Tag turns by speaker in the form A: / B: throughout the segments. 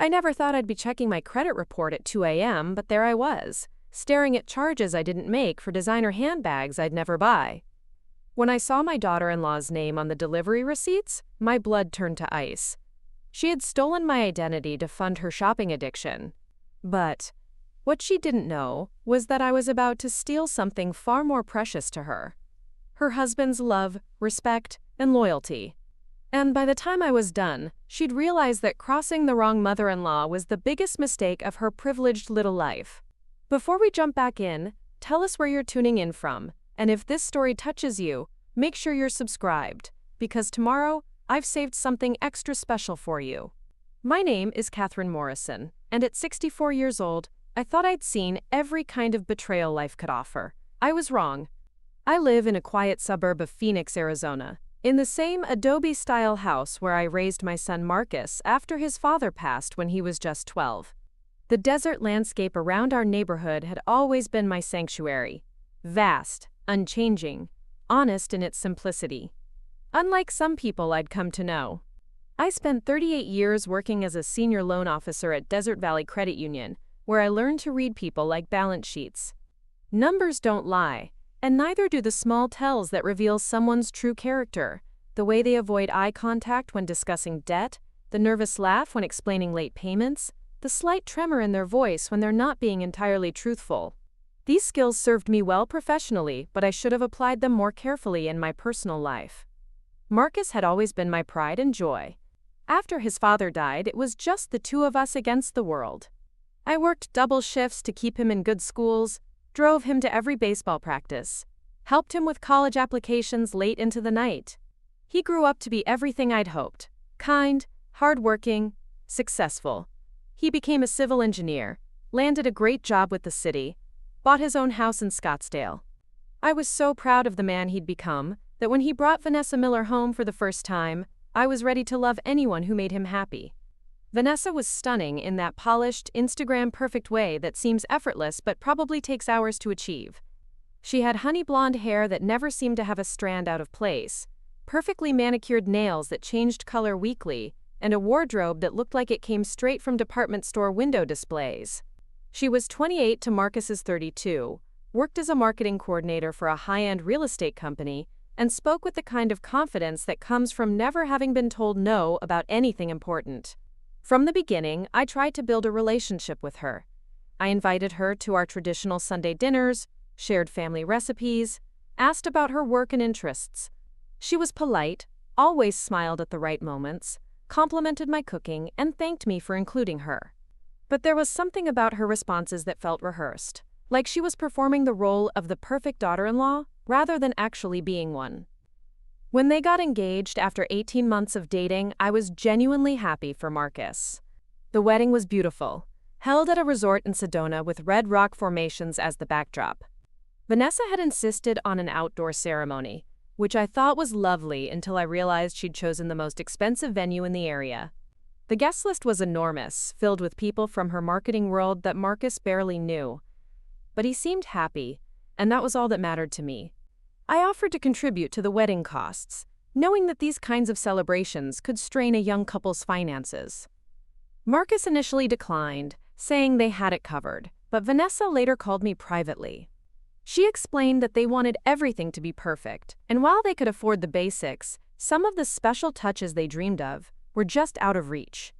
A: I never thought I'd be checking my credit report at 2 a.m., but there I was, staring at charges I didn't make for designer handbags I'd never buy. When I saw my daughter-in-law's name on the delivery receipts, my blood turned to ice. She had stolen my identity to fund her shopping addiction. But what she didn't know was that I was about to steal something far more precious to her: her husband's love, respect, and loyalty. And by the time I was done, she'd realized that crossing the wrong mother-in-law was the biggest mistake of her privileged little life. Before we jump back in, tell us where you're tuning in from, and if this story touches you, make sure you're subscribed, because tomorrow, I've saved something extra special for you. My name is Catherine Morrison, and at 64 years old, I thought I'd seen every kind of betrayal life could offer. I was wrong. I live in a quiet suburb of Phoenix, Arizona, in the same adobe-style house where I raised my son Marcus after his father passed when he was just 12. The desert landscape around our neighborhood had always been my sanctuary. Vast, unchanging, honest in its simplicity. Unlike some people I'd come to know. I spent 38 years working as a senior loan officer at Desert Valley Credit Union, where I learned to read people like balance sheets. Numbers don't lie, and neither do the small tells that reveal someone's true character: the way they avoid eye contact when discussing debt, the nervous laugh when explaining late payments, the slight tremor in their voice when they're not being entirely truthful. These skills served me well professionally, but I should have applied them more carefully in my personal life. Marcus had always been my pride and joy. After his father died, it was just the two of us against the world. I worked double shifts to keep him in good schools, drove him to every baseball practice, helped him with college applications late into the night. He grew up to be everything I'd hoped: kind, hardworking, successful. He became a civil engineer, landed a great job with the city, bought his own house in Scottsdale. I was so proud of the man he'd become that when he brought Vanessa Miller home for the first time, I was ready to love anyone who made him happy. Vanessa was stunning in that polished, Instagram-perfect way that seems effortless but probably takes hours to achieve. She had honey blonde hair that never seemed to have a strand out of place, perfectly manicured nails that changed color weekly, and a wardrobe that looked like it came straight from department store window displays. She was 28 to Marcus's 32, worked as a marketing coordinator for a high-end real estate company, and spoke with the kind of confidence that comes from never having been told no about anything important. From the beginning, I tried to build a relationship with her. I invited her to our traditional Sunday dinners, shared family recipes, asked about her work and interests. She was polite, always smiled at the right moments, complimented my cooking, and thanked me for including her. But there was something about her responses that felt rehearsed, like she was performing the role of the perfect daughter-in-law rather than actually being one. When they got engaged after 18 months of dating, I was genuinely happy for Marcus. The wedding was beautiful, held at a resort in Sedona with red rock formations as the backdrop. Vanessa had insisted on an outdoor ceremony, which I thought was lovely until I realized she'd chosen the most expensive venue in the area. The guest list was enormous, filled with people from her marketing world that Marcus barely knew. But he seemed happy, and that was all that mattered to me. I offered to contribute to the wedding costs, knowing that these kinds of celebrations could strain a young couple's finances. Marcus initially declined, saying they had it covered, but Vanessa later called me privately. She explained that they wanted everything to be perfect, and while they could afford the basics, some of the special touches they dreamed of were just out of reach.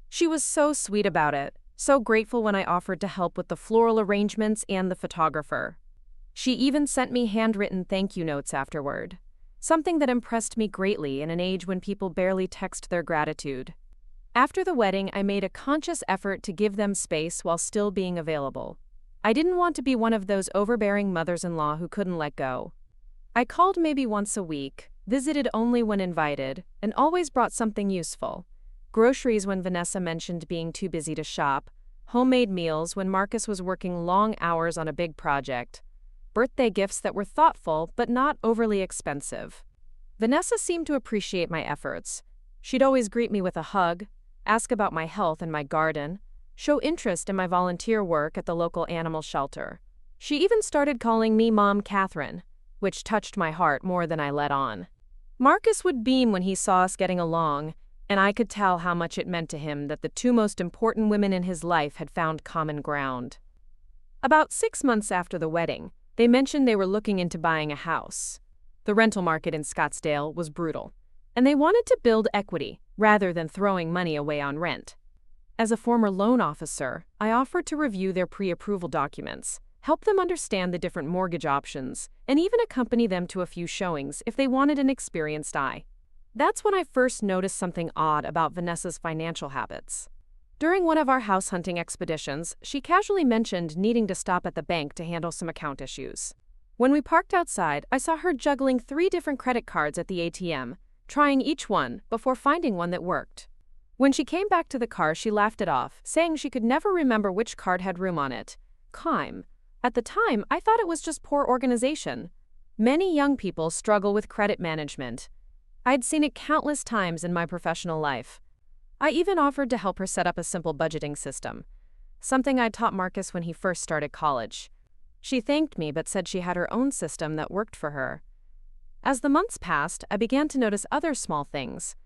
A: She was so sweet about it, so grateful when I offered to help with the floral arrangements and the photographer. She even sent me handwritten thank you notes afterward, something that impressed me greatly in an age when people barely text their gratitude. After the wedding, I made a conscious effort to give them space while still being available. I didn't want to be one of those overbearing mothers-in-law who couldn't let go. I called maybe once a week, visited only when invited, and always brought something useful: groceries when Vanessa mentioned being too busy to shop, homemade meals when Marcus was working long hours on a big project, birthday gifts that were thoughtful but not overly expensive. Vanessa seemed to appreciate my efforts. She'd always greet me with a hug, ask about my health and my garden, show interest in my volunteer work at the local animal shelter. She even started calling me Mom Catherine, which touched my heart more than I let on. Marcus would beam when he saw us getting along, and I could tell how much it meant to him that the two most important women in his life had found common ground. About 6 months after the wedding, they mentioned they were looking into buying a house. The rental market in Scottsdale was brutal, and they wanted to build equity rather than throwing money away on rent. As a former loan officer, I offered to review their pre-approval documents, help them understand the different mortgage options, and even accompany them to a few showings if they wanted an experienced eye. That's when I first noticed something odd about Vanessa's financial habits. During one of our house hunting expeditions, she casually mentioned needing to stop at the bank to handle some account issues. When we parked outside, I saw her juggling 3 different credit cards at the ATM, trying each one before finding one that worked. When she came back to the car, she laughed it off, saying she could never remember which card had room on it. At the time, I thought it was just poor organization. Many young people struggle with credit management. I'd seen it countless times in my professional life. I even offered to help her set up a simple budgeting system, something I'd taught Marcus when he first started college. She thanked me but said she had her own system that worked for her. As the months passed, I began to notice other small things.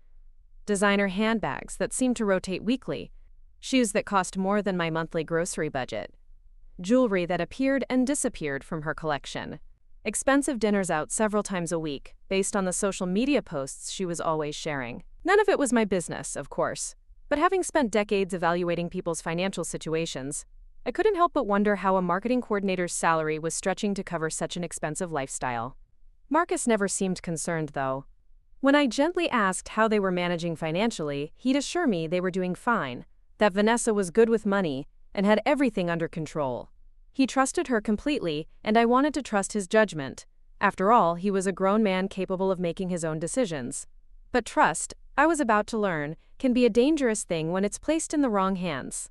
A: Designer handbags that seemed to rotate weekly, shoes that cost more than my monthly grocery budget, jewelry that appeared and disappeared from her collection, expensive dinners out several times a week based on the social media posts she was always sharing. None of it was my business, of course, but having spent decades evaluating people's financial situations, I couldn't help but wonder how a marketing coordinator's salary was stretching to cover such an expensive lifestyle. Marcus never seemed concerned, though. When I gently asked how they were managing financially, he'd assure me they were doing fine, that Vanessa was good with money and had everything under control. He trusted her completely, and I wanted to trust his judgment. After all, he was a grown man capable of making his own decisions. But trust, I was about to learn, can be a dangerous thing when it's placed in the wrong hands.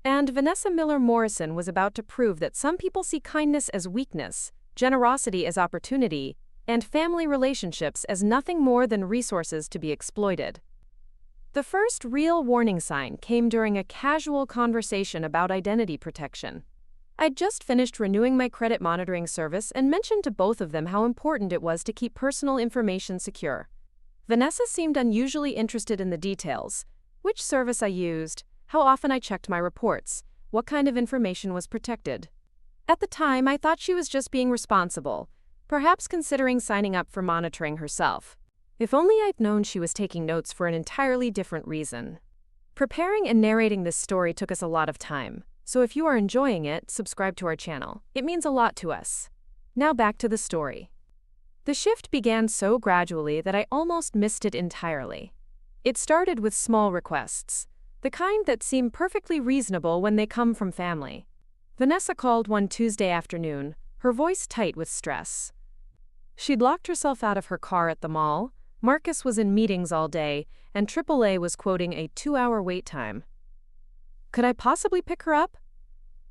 A: And Vanessa Miller Morrison was about to prove that some people see kindness as weakness, generosity as opportunity, and family relationships as nothing more than resources to be exploited. The first real warning sign came during a casual conversation about identity protection. I'd just finished renewing my credit monitoring service and mentioned to both of them how important it was to keep personal information secure. Vanessa seemed unusually interested in the details: which service I used, how often I checked my reports, what kind of information was protected. At the time, I thought she was just being responsible, perhaps considering signing up for monitoring herself. If only I'd known she was taking notes for an entirely different reason. Preparing and narrating this story took us a lot of time, so if you are enjoying it, subscribe to our channel. It means a lot to us. Now back to the story. The shift began so gradually that I almost missed it entirely. It started with small requests, the kind that seem perfectly reasonable when they come from family. Vanessa called one Tuesday afternoon, her voice tight with stress. She'd locked herself out of her car at the mall, Marcus was in meetings all day, and AAA was quoting a 2-hour wait time. Could I possibly pick her up?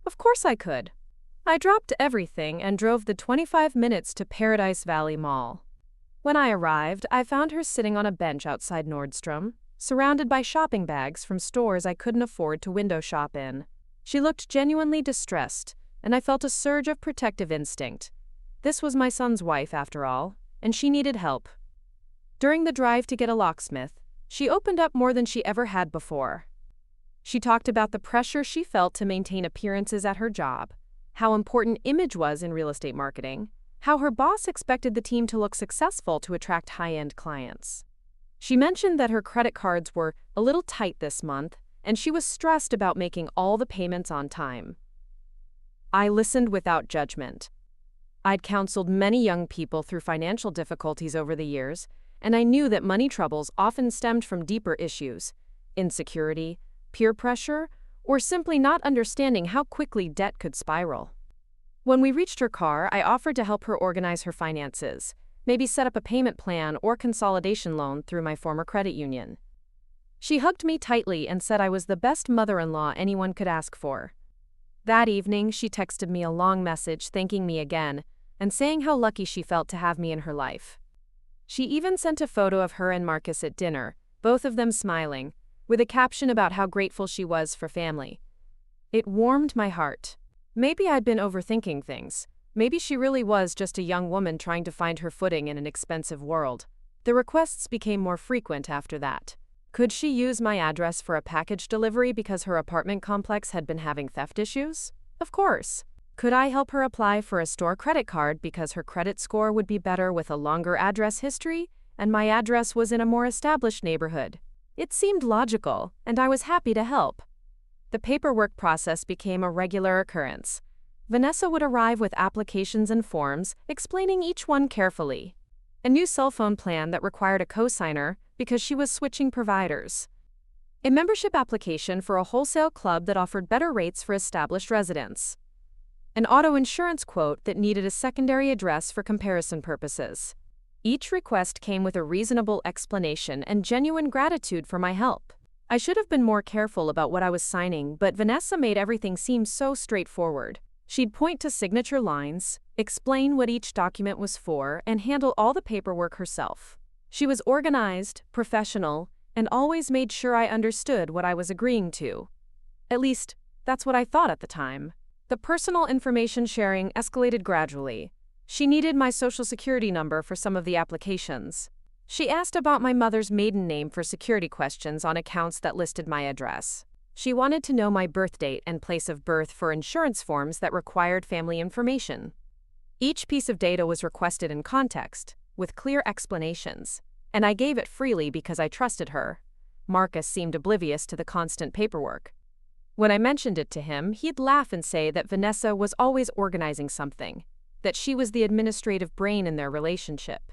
A: Of course I could. I dropped everything and drove the 25 minutes to Paradise Valley Mall. When I arrived, I found her sitting on a bench outside Nordstrom, surrounded by shopping bags from stores I couldn't afford to window shop in. She looked genuinely distressed, and I felt a surge of protective instinct. This was my son's wife, after all, and she needed help. During the drive to get a locksmith, she opened up more than she ever had before. She talked about the pressure she felt to maintain appearances at her job, how important image was in real estate marketing, how her boss expected the team to look successful to attract high-end clients. She mentioned that her credit cards were a little tight this month, and she was stressed about making all the payments on time. I listened without judgment. I'd counseled many young people through financial difficulties over the years, and I knew that money troubles often stemmed from deeper issues: insecurity, peer pressure, or simply not understanding how quickly debt could spiral. When we reached her car, I offered to help her organize her finances, maybe set up a payment plan or consolidation loan through my former credit union. She hugged me tightly and said I was the best mother-in-law anyone could ask for. That evening, she texted me a long message thanking me again and saying how lucky she felt to have me in her life. She even sent a photo of her and Marcus at dinner, both of them smiling, with a caption about how grateful she was for family. It warmed my heart. Maybe I'd been overthinking things. Maybe she really was just a young woman trying to find her footing in an expensive world. The requests became more frequent after that. Could she use my address for a package delivery because her apartment complex had been having theft issues? Of course. Could I help her apply for a store credit card because her credit score would be better with a longer address history, and my address was in a more established neighborhood? It seemed logical, and I was happy to help. The paperwork process became a regular occurrence. Vanessa would arrive with applications and forms, explaining each one carefully. A new cell phone plan that required a cosigner because she was switching providers. A membership application for a wholesale club that offered better rates for established residents. An auto insurance quote that needed a secondary address for comparison purposes. Each request came with a reasonable explanation and genuine gratitude for my help. I should have been more careful about what I was signing, but Vanessa made everything seem so straightforward. She'd point to signature lines, explain what each document was for, and handle all the paperwork herself. She was organized, professional, and always made sure I understood what I was agreeing to. At least, that's what I thought at the time. The personal information sharing escalated gradually. She needed my social security number for some of the applications. She asked about my mother's maiden name for security questions on accounts that listed my address. She wanted to know my birth date and place of birth for insurance forms that required family information. Each piece of data was requested in context, with clear explanations, and I gave it freely because I trusted her. Marcus seemed oblivious to the constant paperwork. When I mentioned it to him, he'd laugh and say that Vanessa was always organizing something, that she was the administrative brain in their relationship.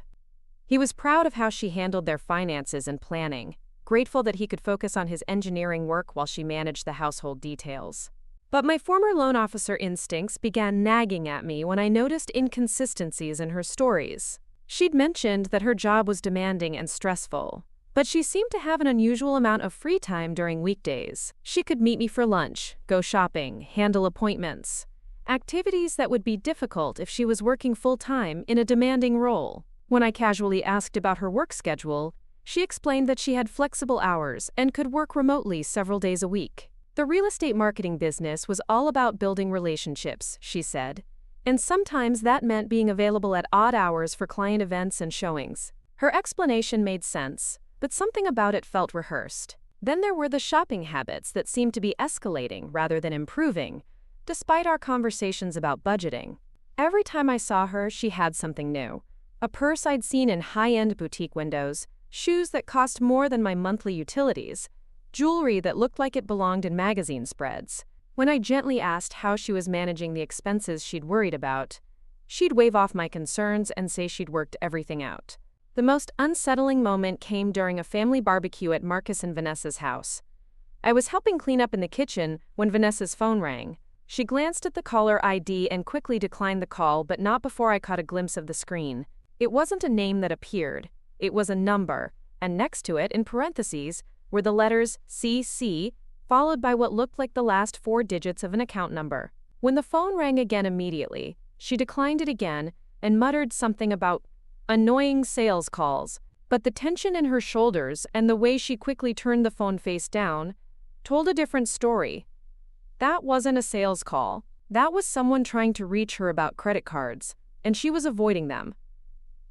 A: He was proud of how she handled their finances and planning, grateful that he could focus on his engineering work while she managed the household details. But my former loan officer instincts began nagging at me when I noticed inconsistencies in her stories. She'd mentioned that her job was demanding and stressful, but she seemed to have an unusual amount of free time during weekdays. She could meet me for lunch, go shopping, handle appointments, activities that would be difficult if she was working full-time in a demanding role. When I casually asked about her work schedule, she explained that she had flexible hours and could work remotely several days a week. The real estate marketing business was all about building relationships, she said, and sometimes that meant being available at odd hours for client events and showings. Her explanation made sense, but something about it felt rehearsed. Then there were the shopping habits that seemed to be escalating rather than improving, despite our conversations about budgeting. Every time I saw her, she had something new. A purse I'd seen in high-end boutique windows, shoes that cost more than my monthly utilities, jewelry that looked like it belonged in magazine spreads. When I gently asked how she was managing the expenses she'd worried about, she'd wave off my concerns and say she'd worked everything out. The most unsettling moment came during a family barbecue at Marcus and Vanessa's house. I was helping clean up in the kitchen when Vanessa's phone rang. She glanced at the caller ID and quickly declined the call, but not before I caught a glimpse of the screen. It wasn't a name that appeared. It was a number, and next to it, in parentheses, were the letters CC, followed by what looked like the last 4 digits of an account number. When the phone rang again immediately, she declined it again and muttered something about annoying sales calls. But the tension in her shoulders and the way she quickly turned the phone face down told a different story. That wasn't a sales call. That was someone trying to reach her about credit cards, and she was avoiding them.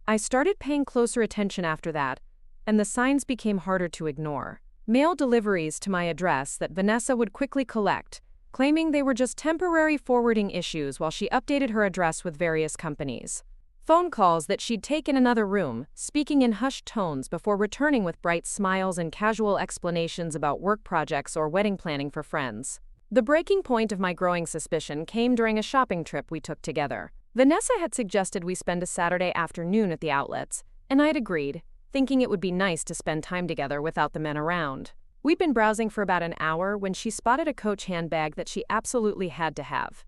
A: I started paying closer attention after that, and the signs became harder to ignore. Mail deliveries to my address that Vanessa would quickly collect, claiming they were just temporary forwarding issues while she updated her address with various companies. Phone calls that she'd take in another room, speaking in hushed tones before returning with bright smiles and casual explanations about work projects or wedding planning for friends. The breaking point of my growing suspicion came during a shopping trip we took together. Vanessa had suggested we spend a Saturday afternoon at the outlets, and I had agreed, thinking it would be nice to spend time together without the men around. We'd been browsing for about an hour when she spotted a Coach handbag that she absolutely had to have.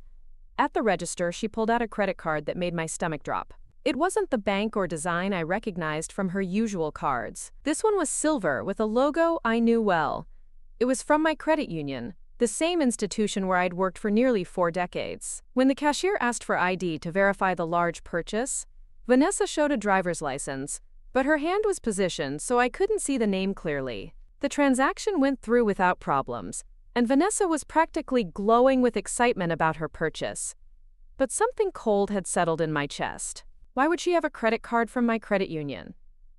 A: At the register, she pulled out a credit card that made my stomach drop. It wasn't the bank or design I recognized from her usual cards. This one was silver with a logo I knew well. It was from my credit union, the same institution where I'd worked for nearly 4 decades. When the cashier asked for ID to verify the large purchase, Vanessa showed a driver's license, but her hand was positioned so I couldn't see the name clearly. The transaction went through without problems, and Vanessa was practically glowing with excitement about her purchase. But something cold had settled in my chest. Why would she have a credit card from my credit union?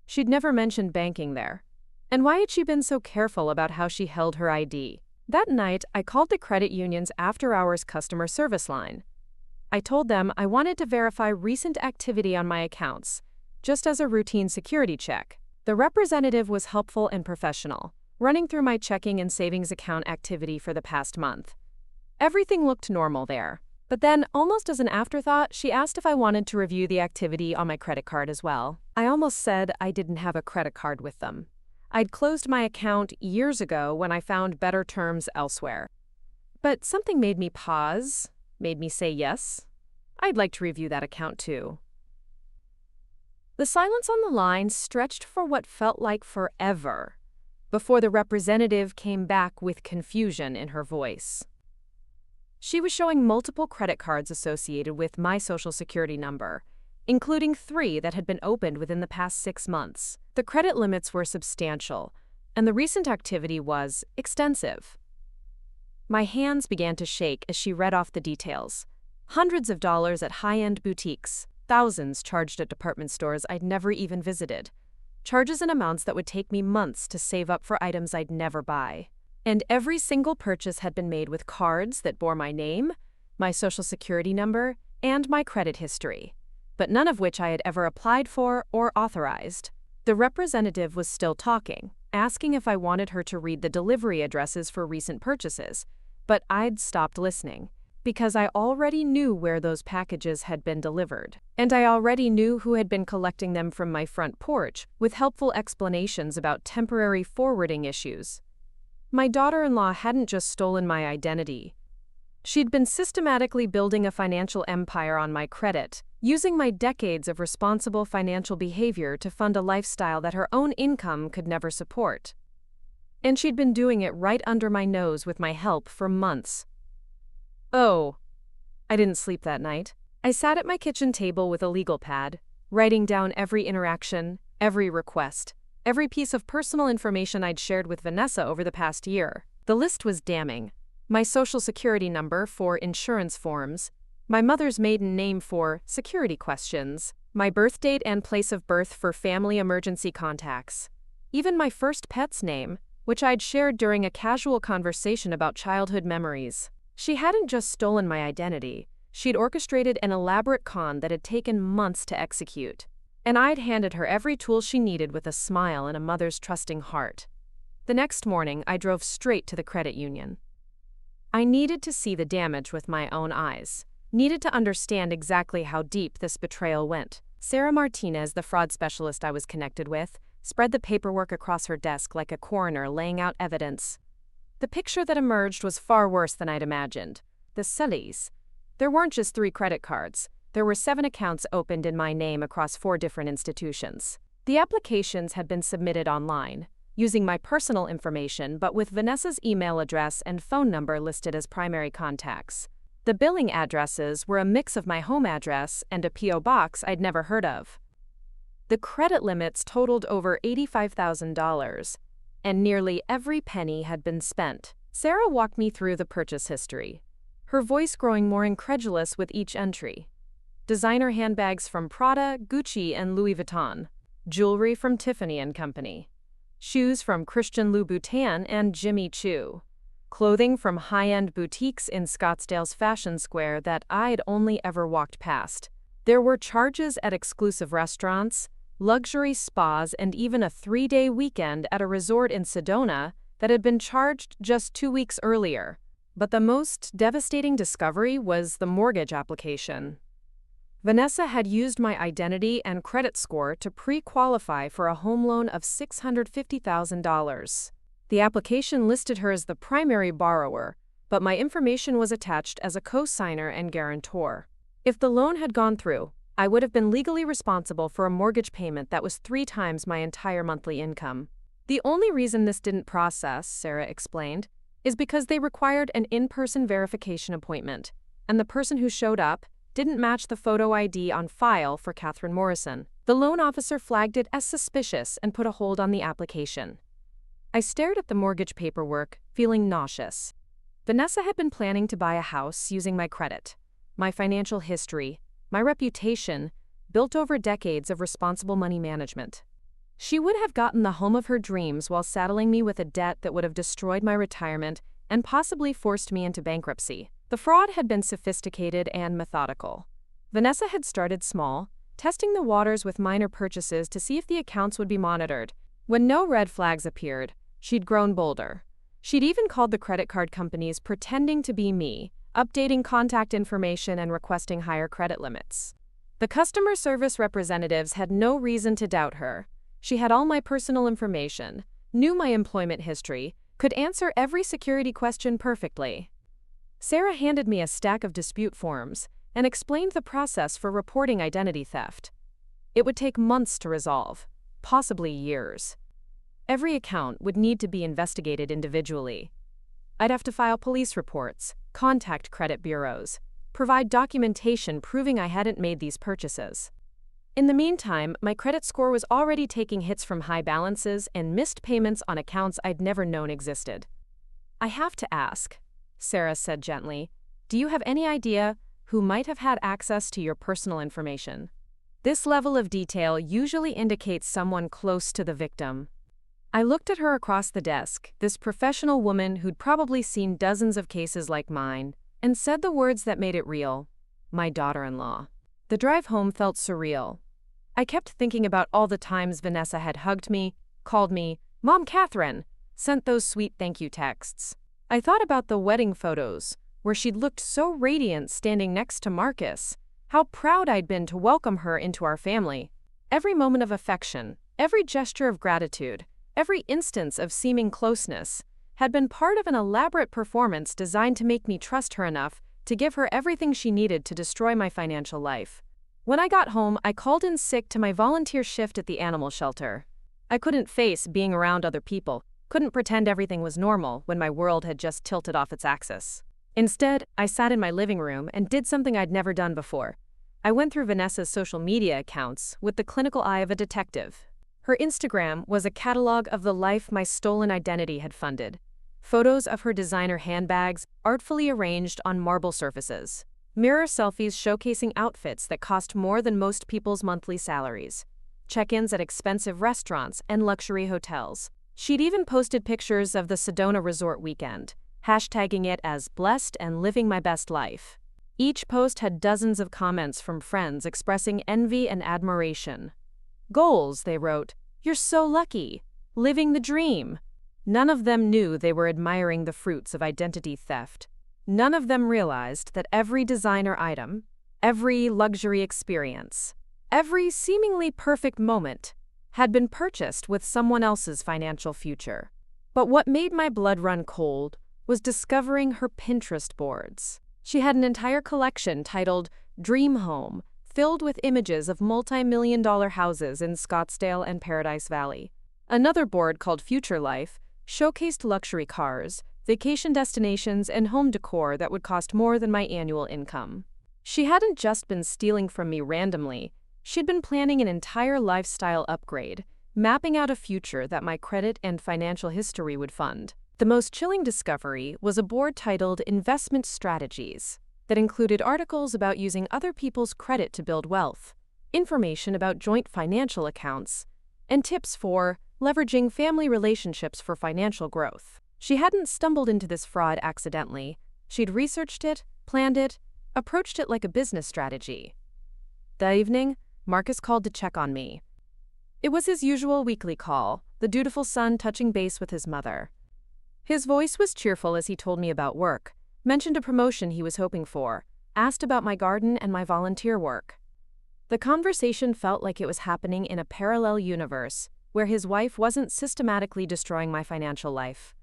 A: She'd never mentioned banking there. And why had she been so careful about how she held her ID? That night, I called the credit union's after-hours customer service line. I told them I wanted to verify recent activity on my accounts, just as a routine security check. The representative was helpful and professional, running through my checking and savings account activity for the past month. Everything looked normal there. But then, almost as an afterthought, she asked if I wanted to review the activity on my credit card as well. I almost said I didn't have a credit card with them. I'd closed my account years ago when I found better terms elsewhere. But something made me pause, made me say yes. I'd like to review that account too. The silence on the line stretched for what felt like forever, before the representative came back with confusion in her voice. She was showing multiple credit cards associated with my Social Security number, including 3 that had been opened within the past 6 months. The credit limits were substantial, and the recent activity was extensive. My hands began to shake as she read off the details. Hundreds of dollars at high-end boutiques, thousands charged at department stores I'd never even visited. Charges in amounts that would take me months to save up for items I'd never buy. And every single purchase had been made with cards that bore my name, my Social Security number, and my credit history, but none of which I had ever applied for or authorized. The representative was still talking, asking if I wanted her to read the delivery addresses for recent purchases, but I'd stopped listening, because I already knew where those packages had been delivered. And I already knew who had been collecting them from my front porch, with helpful explanations about temporary forwarding issues. My daughter-in-law hadn't just stolen my identity. She'd been systematically building a financial empire on my credit, using my decades of responsible financial behavior to fund a lifestyle that her own income could never support. And she'd been doing it right under my nose with my help for months. Oh, I didn't sleep that night. I sat at my kitchen table with a legal pad, writing down every interaction, every request, every piece of personal information I'd shared with Vanessa over the past year. The list was damning. My Social Security number for insurance forms, my mother's maiden name for security questions, my birth date and place of birth for family emergency contacts, even my first pet's name, which I'd shared during a casual conversation about childhood memories. She hadn't just stolen my identity, she'd orchestrated an elaborate con that had taken months to execute. And I'd handed her every tool she needed with a smile and a mother's trusting heart. The next morning, I drove straight to the credit union. I needed to see the damage with my own eyes, needed to understand exactly how deep this betrayal went. Sarah Martinez, the fraud specialist I was connected with, spread the paperwork across her desk like a coroner laying out evidence. The picture that emerged was far worse than I'd imagined. The Sullies. There weren't just 3 credit cards. There were 7 accounts opened in my name across 4 different institutions. The applications had been submitted online, using my personal information but with Vanessa's email address and phone number listed as primary contacts. The billing addresses were a mix of my home address and a P.O. box I'd never heard of. The credit limits totaled over $85,000, and nearly every penny had been spent. Sarah walked me through the purchase history, her voice growing more incredulous with each entry. Designer handbags from Prada, Gucci, and Louis Vuitton, jewelry from Tiffany & Company, shoes from Christian Louboutin and Jimmy Choo, clothing from high-end boutiques in Scottsdale's Fashion Square that I'd only ever walked past. There were charges at exclusive restaurants, luxury spas, and even a 3-day weekend at a resort in Sedona that had been charged just 2 weeks earlier. But the most devastating discovery was the mortgage application. Vanessa had used my identity and credit score to pre-qualify for a home loan of $650,000. The application listed her as the primary borrower, but my information was attached as a co-signer and guarantor. If the loan had gone through, I would have been legally responsible for a mortgage payment that was 3 times my entire monthly income. The only reason this didn't process, Sarah explained, is because they required an in-person verification appointment, and the person who showed up didn't match the photo ID on file for Catherine Morrison. The loan officer flagged it as suspicious and put a hold on the application. I stared at the mortgage paperwork, feeling nauseous. Vanessa had been planning to buy a house using my credit, my financial history, my reputation, built over decades of responsible money management. She would have gotten the home of her dreams while saddling me with a debt that would have destroyed my retirement and possibly forced me into bankruptcy. The fraud had been sophisticated and methodical. Vanessa had started small, testing the waters with minor purchases to see if the accounts would be monitored. When no red flags appeared, she'd grown bolder. She'd even called the credit card companies pretending to be me, updating contact information and requesting higher credit limits. The customer service representatives had no reason to doubt her. She had all my personal information, knew my employment history, could answer every security question perfectly. Sarah handed me a stack of dispute forms and explained the process for reporting identity theft. It would take months to resolve, possibly years. Every account would need to be investigated individually. I'd have to file police reports, contact credit bureaus, provide documentation proving I hadn't made these purchases. In the meantime, my credit score was already taking hits from high balances and missed payments on accounts I'd never known existed. "I have to ask," Sarah said gently, "do you have any idea who might have had access to your personal information?" This level of detail usually indicates someone close to the victim. I looked at her across the desk, this professional woman who'd probably seen dozens of cases like mine, and said the words that made it real: my daughter-in-law. The drive home felt surreal. I kept thinking about all the times Vanessa had hugged me, called me Mom Catherine, sent those sweet thank you texts. I thought about the wedding photos, where she'd looked so radiant standing next to Marcus, how proud I'd been to welcome her into our family. Every moment of affection, every gesture of gratitude, every instance of seeming closeness had been part of an elaborate performance designed to make me trust her enough to give her everything she needed to destroy my financial life. When I got home, I called in sick to my volunteer shift at the animal shelter. I couldn't face being around other people, couldn't pretend everything was normal when my world had just tilted off its axis. Instead, I sat in my living room and did something I'd never done before. I went through Vanessa's social media accounts with the clinical eye of a detective. Her Instagram was a catalog of the life my stolen identity had funded. Photos of her designer handbags artfully arranged on marble surfaces. Mirror selfies showcasing outfits that cost more than most people's monthly salaries. Check-ins at expensive restaurants and luxury hotels. She'd even posted pictures of the Sedona resort weekend, hashtagging it as blessed and living my best life. Each post had dozens of comments from friends expressing envy and admiration. Goals, they wrote, "You're so lucky. Living the dream." None of them knew they were admiring the fruits of identity theft. None of them realized that every designer item, every luxury experience, every seemingly perfect moment had been purchased with someone else's financial future. But what made my blood run cold was discovering her Pinterest boards. She had an entire collection titled Dream Home, filled with images of multi-million-dollar houses in Scottsdale and Paradise Valley. Another board called Future Life showcased luxury cars, vacation destinations, and home decor that would cost more than my annual income. She hadn't just been stealing from me randomly, she'd been planning an entire lifestyle upgrade, mapping out a future that my credit and financial history would fund. The most chilling discovery was a board titled Investment Strategies that included articles about using other people's credit to build wealth, information about joint financial accounts, and tips for leveraging family relationships for financial growth. She hadn't stumbled into this fraud accidentally. She'd researched it, planned it, approached it like a business strategy. That evening, Marcus called to check on me. It was his usual weekly call, the dutiful son touching base with his mother. His voice was cheerful as he told me about work, mentioned a promotion he was hoping for, asked about my garden and my volunteer work. The conversation felt like it was happening in a parallel universe, where his wife wasn't systematically destroying my financial life.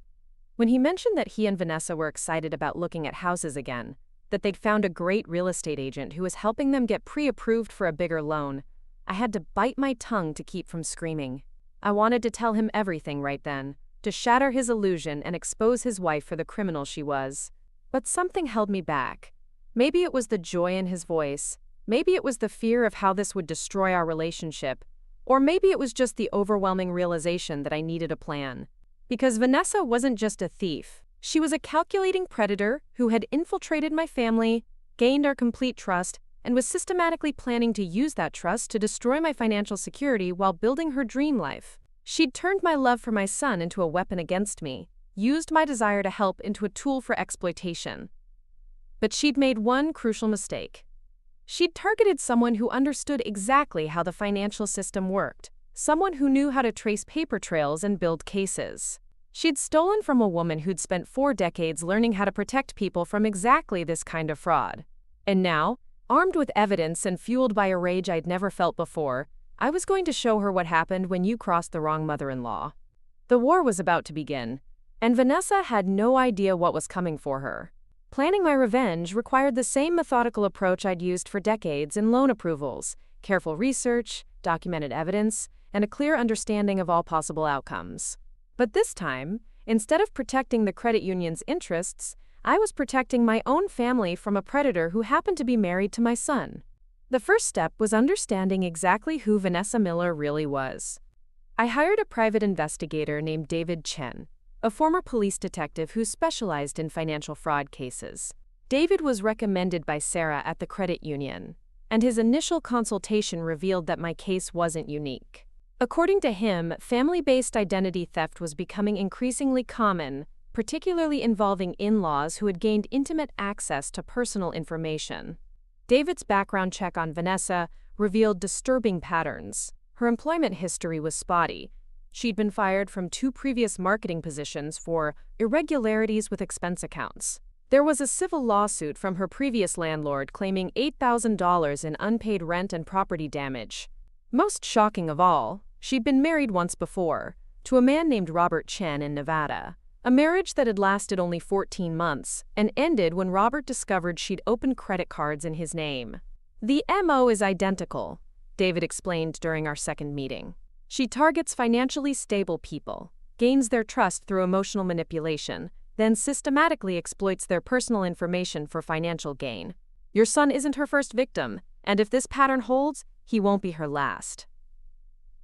A: When he mentioned that he and Vanessa were excited about looking at houses again, that they'd found a great real estate agent who was helping them get pre-approved for a bigger loan, I had to bite my tongue to keep from screaming. I wanted to tell him everything right then, to shatter his illusion and expose his wife for the criminal she was. But something held me back. Maybe it was the joy in his voice, maybe it was the fear of how this would destroy our relationship, or maybe it was just the overwhelming realization that I needed a plan. Because Vanessa wasn't just a thief, she was a calculating predator who had infiltrated my family, gained our complete trust, and was systematically planning to use that trust to destroy my financial security while building her dream life. She'd turned my love for my son into a weapon against me, used my desire to help into a tool for exploitation. But she'd made one crucial mistake. She'd targeted someone who understood exactly how the financial system worked, someone who knew how to trace paper trails and build cases. She'd stolen from a woman who'd spent 4 decades learning how to protect people from exactly this kind of fraud. And now, armed with evidence and fueled by a rage I'd never felt before, I was going to show her what happened when you crossed the wrong mother-in-law. The war was about to begin, and Vanessa had no idea what was coming for her. Planning my revenge required the same methodical approach I'd used for decades in loan approvals: careful research, documented evidence, and a clear understanding of all possible outcomes. But this time, instead of protecting the credit union's interests, I was protecting my own family from a predator who happened to be married to my son. The first step was understanding exactly who Vanessa Miller really was. I hired a private investigator named David Chen, a former police detective who specialized in financial fraud cases. David was recommended by Sarah at the credit union, and his initial consultation revealed that my case wasn't unique. According to him, family-based identity theft was becoming increasingly common, particularly involving in-laws who had gained intimate access to personal information. David's background check on Vanessa revealed disturbing patterns. Her employment history was spotty. She'd been fired from 2 previous marketing positions for irregularities with expense accounts. There was a civil lawsuit from her previous landlord claiming $8,000 in unpaid rent and property damage. Most shocking of all, she'd been married once before, to a man named Robert Chen in Nevada. A marriage that had lasted only 14 months and ended when Robert discovered she'd opened credit cards in his name. The MO is identical, David explained during our second meeting. She targets financially stable people, gains their trust through emotional manipulation, then systematically exploits their personal information for financial gain. Your son isn't her first victim, and if this pattern holds, he won't be her last.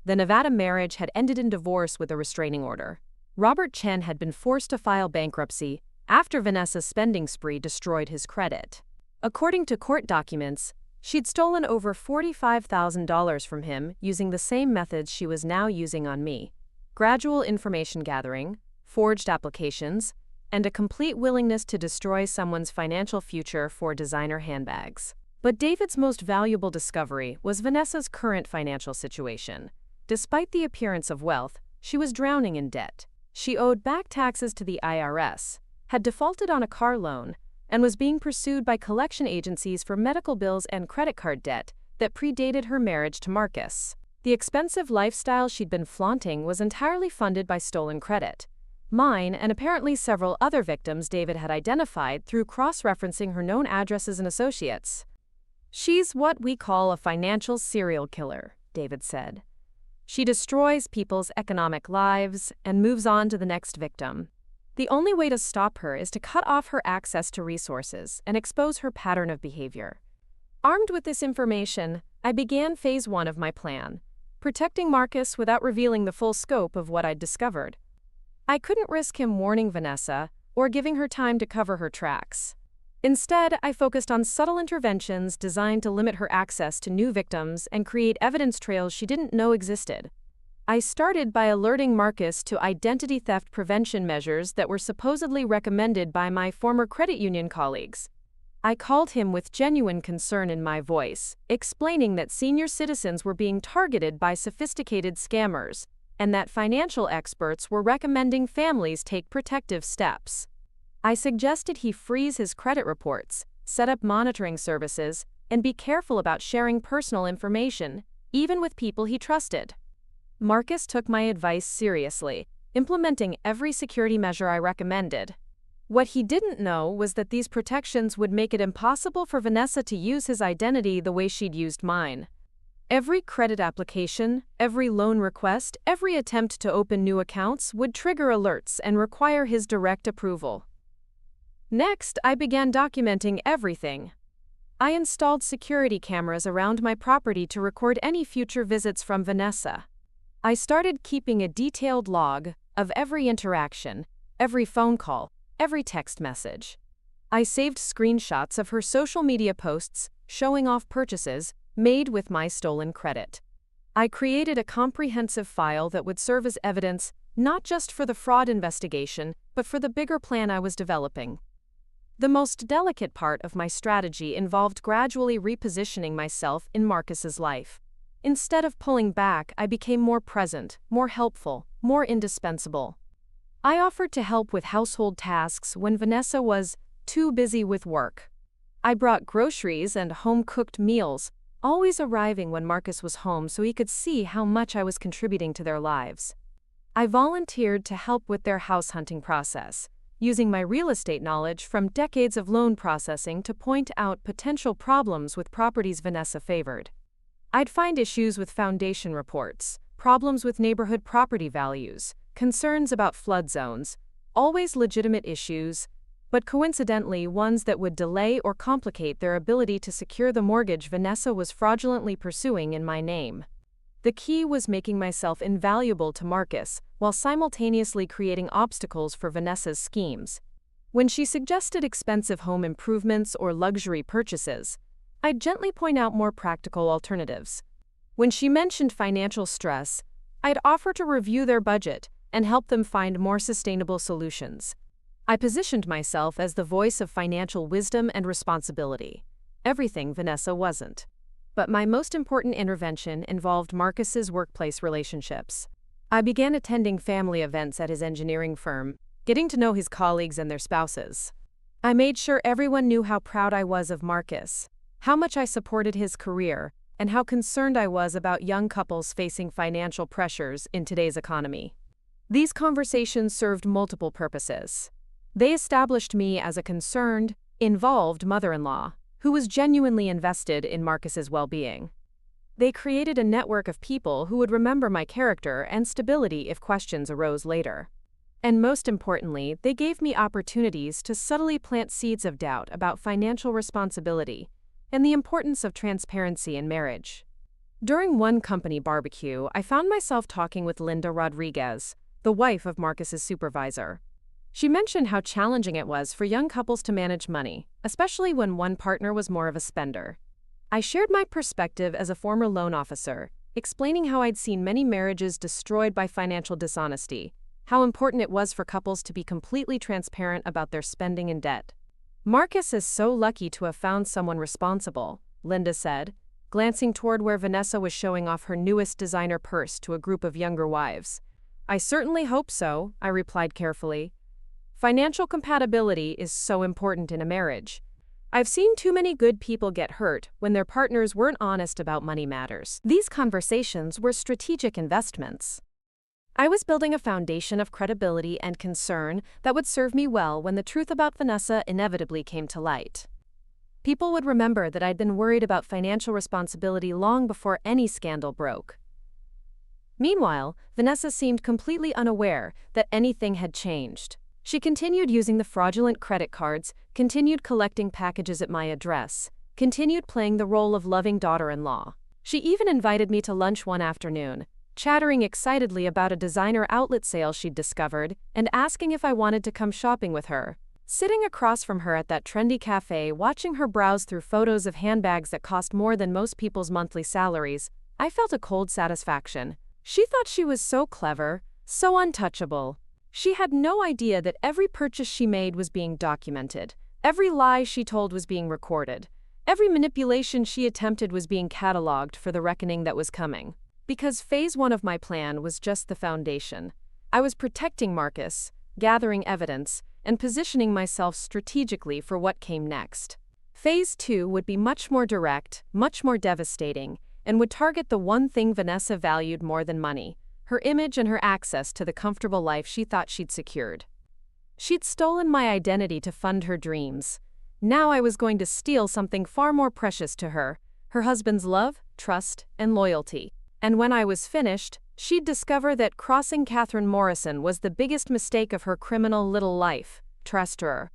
A: The Nevada marriage had ended in divorce with a restraining order. Robert Chen had been forced to file bankruptcy after Vanessa's spending spree destroyed his credit. According to court documents, she'd stolen over $45,000 from him using the same methods she was now using on me: gradual information gathering, forged applications, and a complete willingness to destroy someone's financial future for designer handbags. But David's most valuable discovery was Vanessa's current financial situation. Despite the appearance of wealth, she was drowning in debt. She owed back taxes to the IRS, had defaulted on a car loan, and was being pursued by collection agencies for medical bills and credit card debt that predated her marriage to Marcus. The expensive lifestyle she'd been flaunting was entirely funded by stolen credit. Mine and apparently several other victims David had identified through cross-referencing her known addresses and associates. She's what we call a financial serial killer, David said. She destroys people's economic lives and moves on to the next victim. The only way to stop her is to cut off her access to resources and expose her pattern of behavior. Armed with this information, I began phase 1 of my plan, protecting Marcus without revealing the full scope of what I'd discovered. I couldn't risk him warning Vanessa or giving her time to cover her tracks. Instead, I focused on subtle interventions designed to limit her access to new victims and create evidence trails she didn't know existed. I started by alerting Marcus to identity theft prevention measures that were supposedly recommended by my former credit union colleagues. I called him with genuine concern in my voice, explaining that senior citizens were being targeted by sophisticated scammers, and that financial experts were recommending families take protective steps. I suggested he freeze his credit reports, set up monitoring services, and be careful about sharing personal information, even with people he trusted. Marcus took my advice seriously, implementing every security measure I recommended. What he didn't know was that these protections would make it impossible for Vanessa to use his identity the way she'd used mine. Every credit application, every loan request, every attempt to open new accounts would trigger alerts and require his direct approval. Next, I began documenting everything. I installed security cameras around my property to record any future visits from Vanessa. I started keeping a detailed log of every interaction, every phone call, every text message. I saved screenshots of her social media posts, showing off purchases made with my stolen credit. I created a comprehensive file that would serve as evidence not just for the fraud investigation, but for the bigger plan I was developing. The most delicate part of my strategy involved gradually repositioning myself in Marcus's life. Instead of pulling back, I became more present, more helpful, more indispensable. I offered to help with household tasks when Vanessa was too busy with work. I brought groceries and home-cooked meals, always arriving when Marcus was home so he could see how much I was contributing to their lives. I volunteered to help with their house hunting process, using my real estate knowledge from decades of loan processing to point out potential problems with properties Vanessa favored. I'd find issues with foundation reports, problems with neighborhood property values, concerns about flood zones, always legitimate issues, but coincidentally ones that would delay or complicate their ability to secure the mortgage Vanessa was fraudulently pursuing in my name. The key was making myself invaluable to Marcus while simultaneously creating obstacles for Vanessa's schemes. When she suggested expensive home improvements or luxury purchases, I'd gently point out more practical alternatives. When she mentioned financial stress, I'd offer to review their budget and help them find more sustainable solutions. I positioned myself as the voice of financial wisdom and responsibility, everything Vanessa wasn't. But my most important intervention involved Marcus's workplace relationships. I began attending family events at his engineering firm, getting to know his colleagues and their spouses. I made sure everyone knew how proud I was of Marcus, how much I supported his career, and how concerned I was about young couples facing financial pressures in today's economy. These conversations served multiple purposes. They established me as a concerned, involved mother-in-law who was genuinely invested in Marcus's well-being. They created a network of people who would remember my character and stability if questions arose later. And most importantly, they gave me opportunities to subtly plant seeds of doubt about financial responsibility and the importance of transparency in marriage. During one company barbecue, I found myself talking with Linda Rodriguez, the wife of Marcus's supervisor. She mentioned how challenging it was for young couples to manage money, especially when one partner was more of a spender. I shared my perspective as a former loan officer, explaining how I'd seen many marriages destroyed by financial dishonesty, how important it was for couples to be completely transparent about their spending and debt. Marcus is so lucky to have found someone responsible, Linda said, glancing toward where Vanessa was showing off her newest designer purse to a group of younger wives. I certainly hope so, I replied carefully. Financial compatibility is so important in a marriage. I've seen too many good people get hurt when their partners weren't honest about money matters. These conversations were strategic investments. I was building a foundation of credibility and concern that would serve me well when the truth about Vanessa inevitably came to light. People would remember that I'd been worried about financial responsibility long before any scandal broke. Meanwhile, Vanessa seemed completely unaware that anything had changed. She continued using the fraudulent credit cards, continued collecting packages at my address, continued playing the role of loving daughter-in-law. She even invited me to lunch one afternoon, chattering excitedly about a designer outlet sale she'd discovered and asking if I wanted to come shopping with her. Sitting across from her at that trendy cafe, watching her browse through photos of handbags that cost more than most people's monthly salaries, I felt a cold satisfaction. She thought she was so clever, so untouchable. She had no idea that every purchase she made was being documented, every lie she told was being recorded, every manipulation she attempted was being cataloged for the reckoning that was coming. Because phase 1 of my plan was just the foundation. I was protecting Marcus, gathering evidence, and positioning myself strategically for what came next. Phase 2 would be much more direct, much more devastating, and would target the one thing Vanessa valued more than money: her image and her access to the comfortable life she thought she'd secured. She'd stolen my identity to fund her dreams. Now I was going to steal something far more precious to her: her husband's love, trust, and loyalty. And when I was finished, she'd discover that crossing Catherine Morrison was the biggest mistake of her criminal little life. Trust her.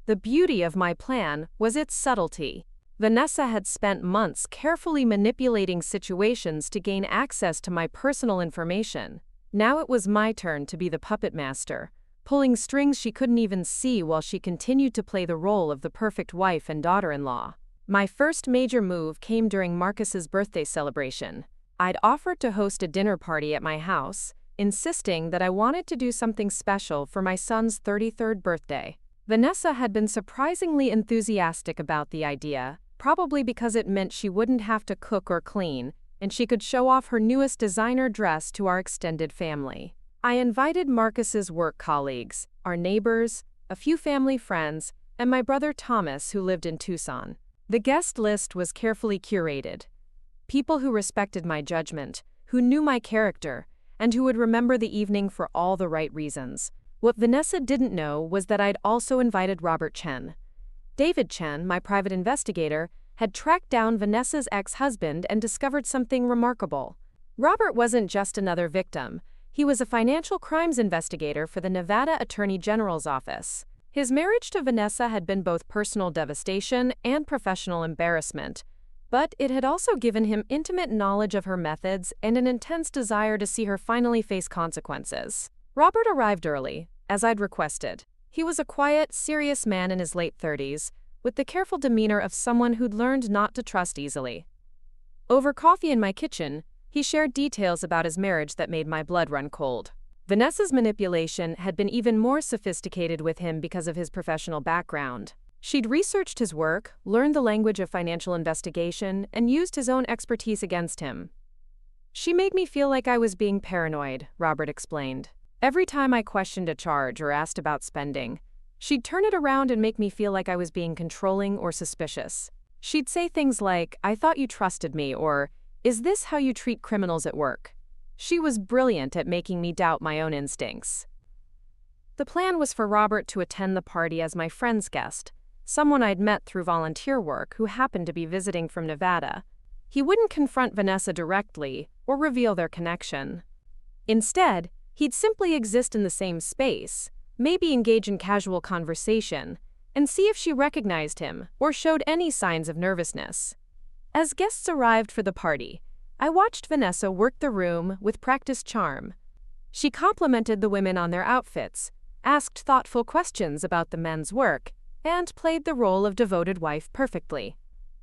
A: The beauty of my plan was its subtlety. Vanessa had spent months carefully manipulating situations to gain access to my personal information. Now it was my turn to be the puppet master, pulling strings she couldn't even see while she continued to play the role of the perfect wife and daughter-in-law. My first major move came during Marcus's birthday celebration. I'd offered to host a dinner party at my house, insisting that I wanted to do something special for my son's 33rd birthday. Vanessa had been surprisingly enthusiastic about the idea, probably because it meant she wouldn't have to cook or clean, and she could show off her newest designer dress to our extended family. I invited Marcus's work colleagues, our neighbors, a few family friends, and my brother Thomas, who lived in Tucson. The guest list was carefully curated. People who respected my judgment, who knew my character, and who would remember the evening for all the right reasons. What Vanessa didn't know was that I'd also invited Robert Chen. David Chen, my private investigator, had tracked down Vanessa's ex-husband and discovered something remarkable. Robert wasn't just another victim. He was a financial crimes investigator for the Nevada Attorney General's office. His marriage to Vanessa had been both personal devastation and professional embarrassment, but it had also given him intimate knowledge of her methods and an intense desire to see her finally face consequences. Robert arrived early, as I'd requested. He was a quiet, serious man in his late 30s, with the careful demeanor of someone who'd learned not to trust easily. Over coffee in my kitchen, he shared details about his marriage that made my blood run cold. Vanessa's manipulation had been even more sophisticated with him because of his professional background. She'd researched his work, learned the language of financial investigation, and used his own expertise against him. She made me feel like I was being paranoid, Robert explained. Every time I questioned a charge or asked about spending, she'd turn it around and make me feel like I was being controlling or suspicious. She'd say things like, "I thought you trusted me," or, "Is this how you treat criminals at work?" She was brilliant at making me doubt my own instincts. The plan was for Robert to attend the party as my friend's guest, someone I'd met through volunteer work who happened to be visiting from Nevada. He wouldn't confront Vanessa directly or reveal their connection. Instead, he'd simply exist in the same space, maybe engage in casual conversation, and see if she recognized him or showed any signs of nervousness. As guests arrived for the party, I watched Vanessa work the room with practiced charm. She complimented the women on their outfits, asked thoughtful questions about the men's work, and played the role of devoted wife perfectly.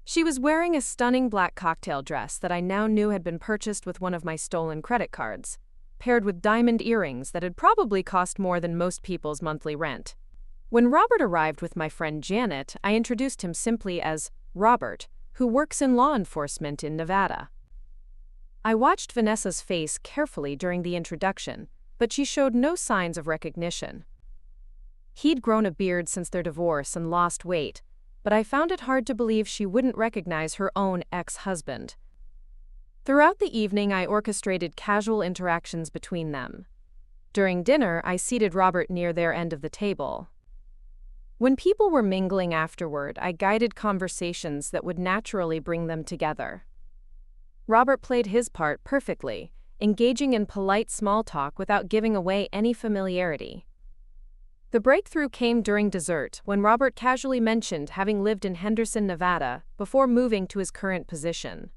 A: She was wearing a stunning black cocktail dress that I now knew had been purchased with one of my stolen credit cards, paired with diamond earrings that had probably cost more than most people's monthly rent. When Robert arrived with my friend Janet, I introduced him simply as Robert, who works in law enforcement in Nevada. I watched Vanessa's face carefully during the introduction, but she showed no signs of recognition. He'd grown a beard since their divorce and lost weight, but I found it hard to believe she wouldn't recognize her own ex-husband. Throughout the evening, I orchestrated casual interactions between them. During dinner, I seated Robert near their end of the table. When people were mingling afterward, I guided conversations that would naturally bring them together. Robert played his part perfectly, engaging in polite small talk without giving away any familiarity. The breakthrough came during dessert when Robert casually mentioned having lived in Henderson, Nevada, before moving to his current position.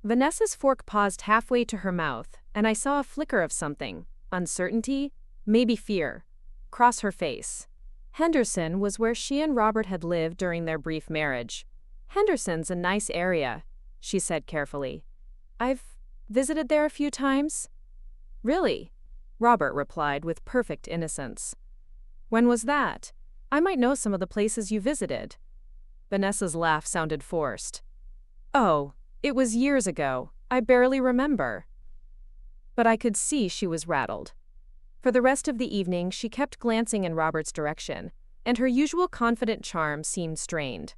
A: Vanessa's fork paused halfway to her mouth, and I saw a flicker of something, uncertainty, maybe fear, cross her face. Henderson was where she and Robert had lived during their brief marriage. "Henderson's a nice area," she said carefully. "I've visited there a few times." "Really?" Robert replied with perfect innocence. "When was that? I might know some of the places you visited." Vanessa's laugh sounded forced. "Oh, it was years ago. I barely remember." But I could see she was rattled. For the rest of the evening, she kept glancing in Robert's direction, and her usual confident charm seemed strained.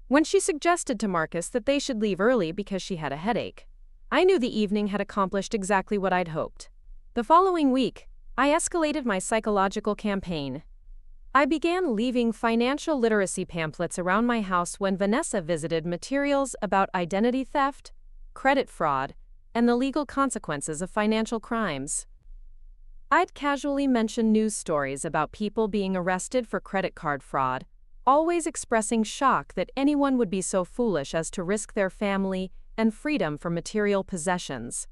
A: When she suggested to Marcus that they should leave early because she had a headache, I knew the evening had accomplished exactly what I'd hoped. The following week, I escalated my psychological campaign. I began leaving financial literacy pamphlets around my house when Vanessa visited materials about identity theft, credit fraud, and the legal consequences of financial crimes. I'd casually mention news stories about people being arrested for credit card fraud, always expressing shock that anyone would be so foolish as to risk their family and freedom for material possessions.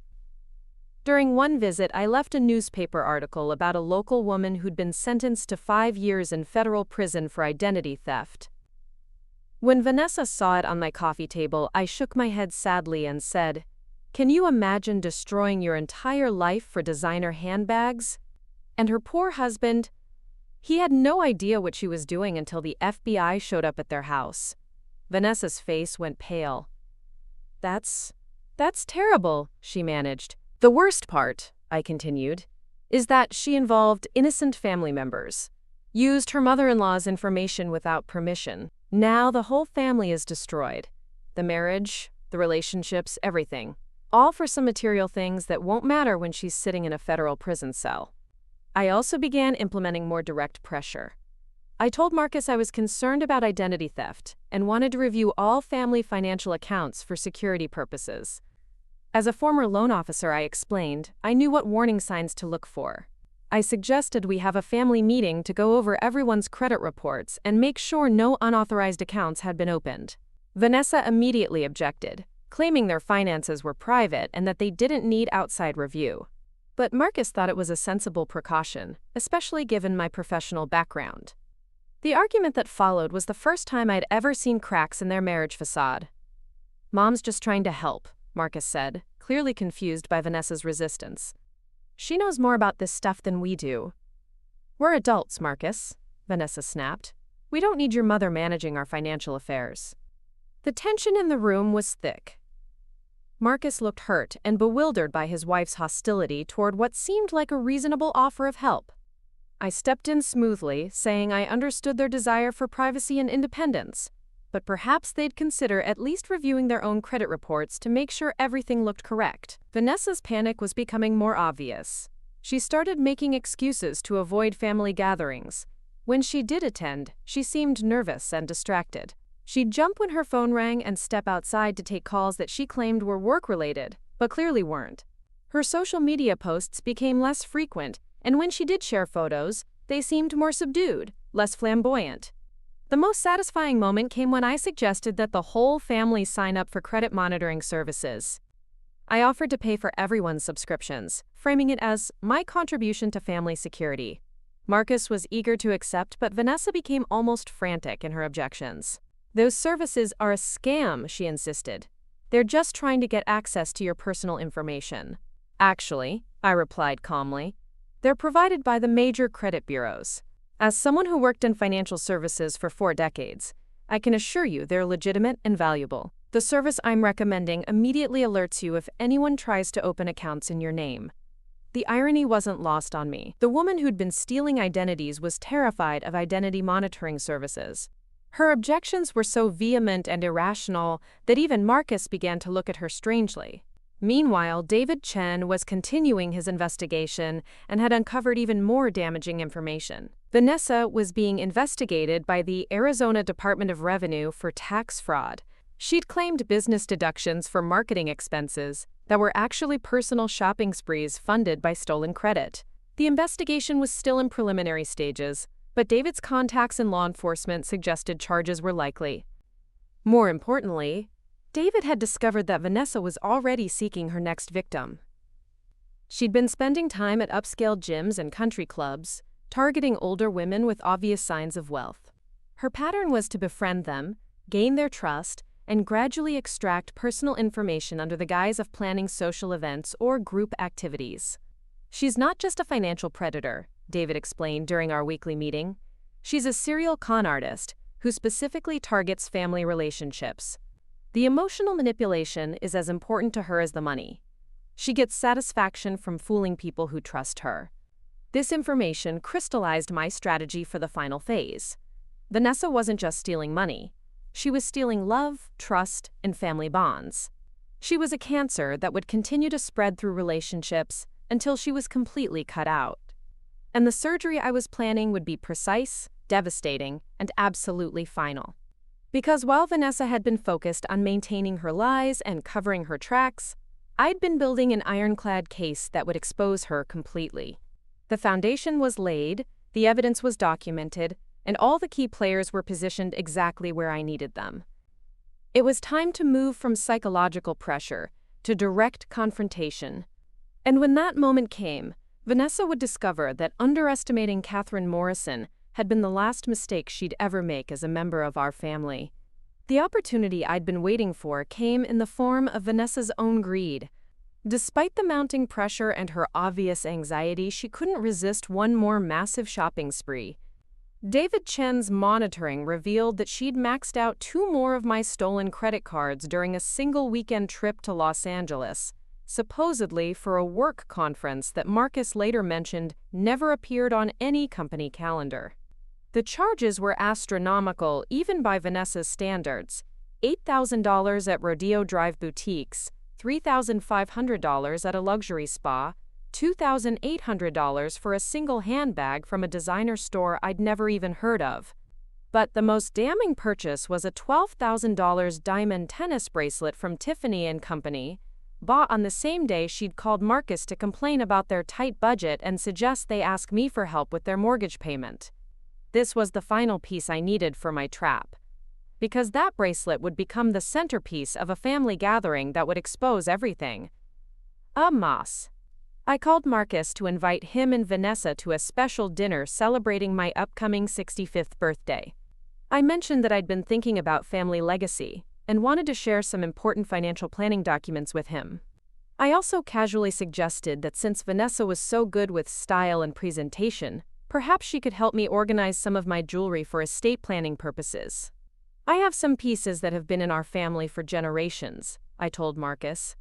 A: During one visit, I left a newspaper article about a local woman who'd been sentenced to 5 years in federal prison for identity theft. When Vanessa saw it on my coffee table, I shook my head sadly and said, "Can you imagine destroying your entire life for designer handbags?" And her poor husband, he had no idea what she was doing until the FBI showed up at their house. Vanessa's face went pale. That's terrible," she managed. "The worst part," I continued, "is that she involved innocent family members. Used her mother-in-law's information without permission. Now the whole family is destroyed. The marriage, the relationships, everything. All for some material things that won't matter when she's sitting in a federal prison cell." I also began implementing more direct pressure. I told Marcus I was concerned about identity theft and wanted to review all family financial accounts for security purposes. As a former loan officer, I explained, I knew what warning signs to look for. I suggested we have a family meeting to go over everyone's credit reports and make sure no unauthorized accounts had been opened. Vanessa immediately objected, claiming their finances were private and that they didn't need outside review. But Marcus thought it was a sensible precaution, especially given my professional background. The argument that followed was the first time I'd ever seen cracks in their marriage facade. "Mom's just trying to help," Marcus said, clearly confused by Vanessa's resistance. "She knows more about this stuff than we do." "We're adults, Marcus," Vanessa snapped. "We don't need your mother managing our financial affairs." The tension in the room was thick. Marcus looked hurt and bewildered by his wife's hostility toward what seemed like a reasonable offer of help. I stepped in smoothly, saying I understood their desire for privacy and independence, but perhaps they'd consider at least reviewing their own credit reports to make sure everything looked correct. Vanessa's panic was becoming more obvious. She started making excuses to avoid family gatherings. When she did attend, she seemed nervous and distracted. She'd jump when her phone rang and step outside to take calls that she claimed were work-related, but clearly weren't. Her social media posts became less frequent, and when she did share photos, they seemed more subdued, less flamboyant. The most satisfying moment came when I suggested that the whole family sign up for credit monitoring services. I offered to pay for everyone's subscriptions, framing it as my contribution to family security. Marcus was eager to accept, but Vanessa became almost frantic in her objections. "Those services are a scam," she insisted. "They're just trying to get access to your personal information." "Actually," I replied calmly, "they're provided by the major credit bureaus. As someone who worked in financial services for 4 decades, I can assure you they're legitimate and valuable. The service I'm recommending immediately alerts you if anyone tries to open accounts in your name." The irony wasn't lost on me. The woman who'd been stealing identities was terrified of identity monitoring services. Her objections were so vehement and irrational that even Marcus began to look at her strangely. Meanwhile, David Chen was continuing his investigation and had uncovered even more damaging information. Vanessa was being investigated by the Arizona Department of Revenue for tax fraud. She'd claimed business deductions for marketing expenses that were actually personal shopping sprees funded by stolen credit. The investigation was still in preliminary stages, but David's contacts in law enforcement suggested charges were likely. More importantly, David had discovered that Vanessa was already seeking her next victim. She'd been spending time at upscale gyms and country clubs, targeting older women with obvious signs of wealth. Her pattern was to befriend them, gain their trust, and gradually extract personal information under the guise of planning social events or group activities. "She's not just a financial predator," David explained during our weekly meeting. "She's a serial con artist who specifically targets family relationships. The emotional manipulation is as important to her as the money. She gets satisfaction from fooling people who trust her." This information crystallized my strategy for the final phase. Vanessa wasn't just stealing money. She was stealing love, trust, and family bonds. She was a cancer that would continue to spread through relationships until she was completely cut out. And the surgery I was planning would be precise, devastating, and absolutely final. Because while Vanessa had been focused on maintaining her lies and covering her tracks, I'd been building an ironclad case that would expose her completely. The foundation was laid, the evidence was documented, and all the key players were positioned exactly where I needed them. It was time to move from psychological pressure to direct confrontation. And when that moment came, Vanessa would discover that underestimating Catherine Morrison had been the last mistake she'd ever make as a member of our family. The opportunity I'd been waiting for came in the form of Vanessa's own greed. Despite the mounting pressure and her obvious anxiety, she couldn't resist one more massive shopping spree. David Chen's monitoring revealed that she'd maxed out 2 more of my stolen credit cards during a single weekend trip to Los Angeles, supposedly for a work conference that Marcus later mentioned never appeared on any company calendar. The charges were astronomical even by Vanessa's standards: $8,000 at Rodeo Drive boutiques, $3,500 at a luxury spa, $2,800 for a single handbag from a designer store I'd never even heard of. But the most damning purchase was a $12,000 diamond tennis bracelet from Tiffany & Company, bought on the same day she'd called Marcus to complain about their tight budget and suggest they ask me for help with their mortgage payment. This was the final piece I needed for my trap, because that bracelet would become the centerpiece of a family gathering that would expose everything. A mess. I called Marcus to invite him and Vanessa to a special dinner celebrating my upcoming 65th birthday. I mentioned that I'd been thinking about family legacy and wanted to share some important financial planning documents with him. I also casually suggested that since Vanessa was so good with style and presentation, perhaps she could help me organize some of my jewelry for estate planning purposes. I have some pieces that have been in our family for generations, I told Marcus.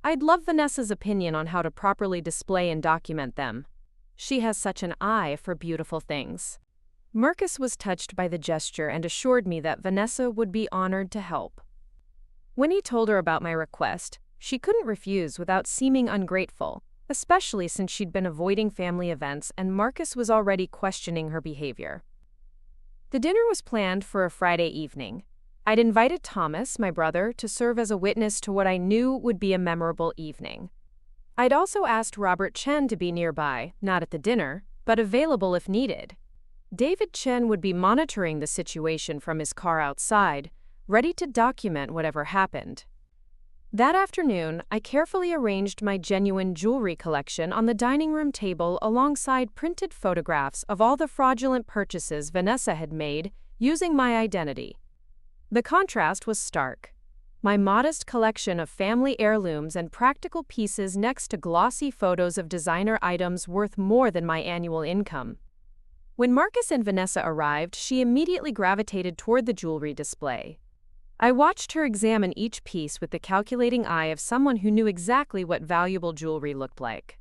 A: I'd love Vanessa's opinion on how to properly display and document them. She has such an eye for beautiful things. Marcus was touched by the gesture and assured me that Vanessa would be honored to help. When he told her about my request, she couldn't refuse without seeming ungrateful, especially since she'd been avoiding family events and Marcus was already questioning her behavior. The dinner was planned for a Friday evening. I'd invited Thomas, my brother, to serve as a witness to what I knew would be a memorable evening. I'd also asked Robert Chen to be nearby, not at the dinner, but available if needed. David Chen would be monitoring the situation from his car outside, ready to document whatever happened. That afternoon, I carefully arranged my genuine jewelry collection on the dining room table alongside printed photographs of all the fraudulent purchases Vanessa had made using my identity. The contrast was stark. My modest collection of family heirlooms and practical pieces next to glossy photos of designer items worth more than my annual income. When Marcus and Vanessa arrived, she immediately gravitated toward the jewelry display. I watched her examine each piece with the calculating eye of someone who knew exactly what valuable jewelry looked like.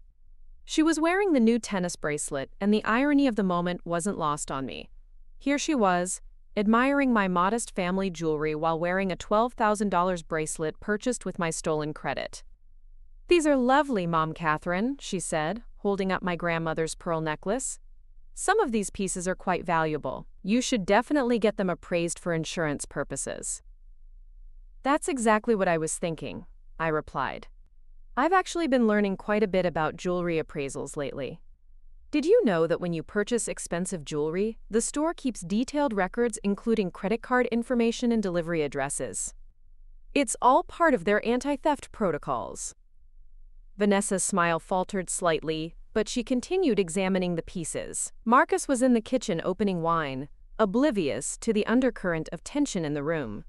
A: She was wearing the new tennis bracelet, and the irony of the moment wasn't lost on me. Here she was, admiring my modest family jewelry while wearing a $12,000 bracelet purchased with my stolen credit. "These are lovely, Mom Catherine," she said, holding up my grandmother's pearl necklace. "Some of these pieces are quite valuable. You should definitely get them appraised for insurance purposes." "That's exactly what I was thinking," I replied. "I've actually been learning quite a bit about jewelry appraisals lately. Did you know that when you purchase expensive jewelry, the store keeps detailed records including credit card information and delivery addresses? It's all part of their anti-theft protocols." Vanessa's smile faltered slightly, but she continued examining the pieces. Marcus was in the kitchen opening wine, oblivious to the undercurrent of tension in the room.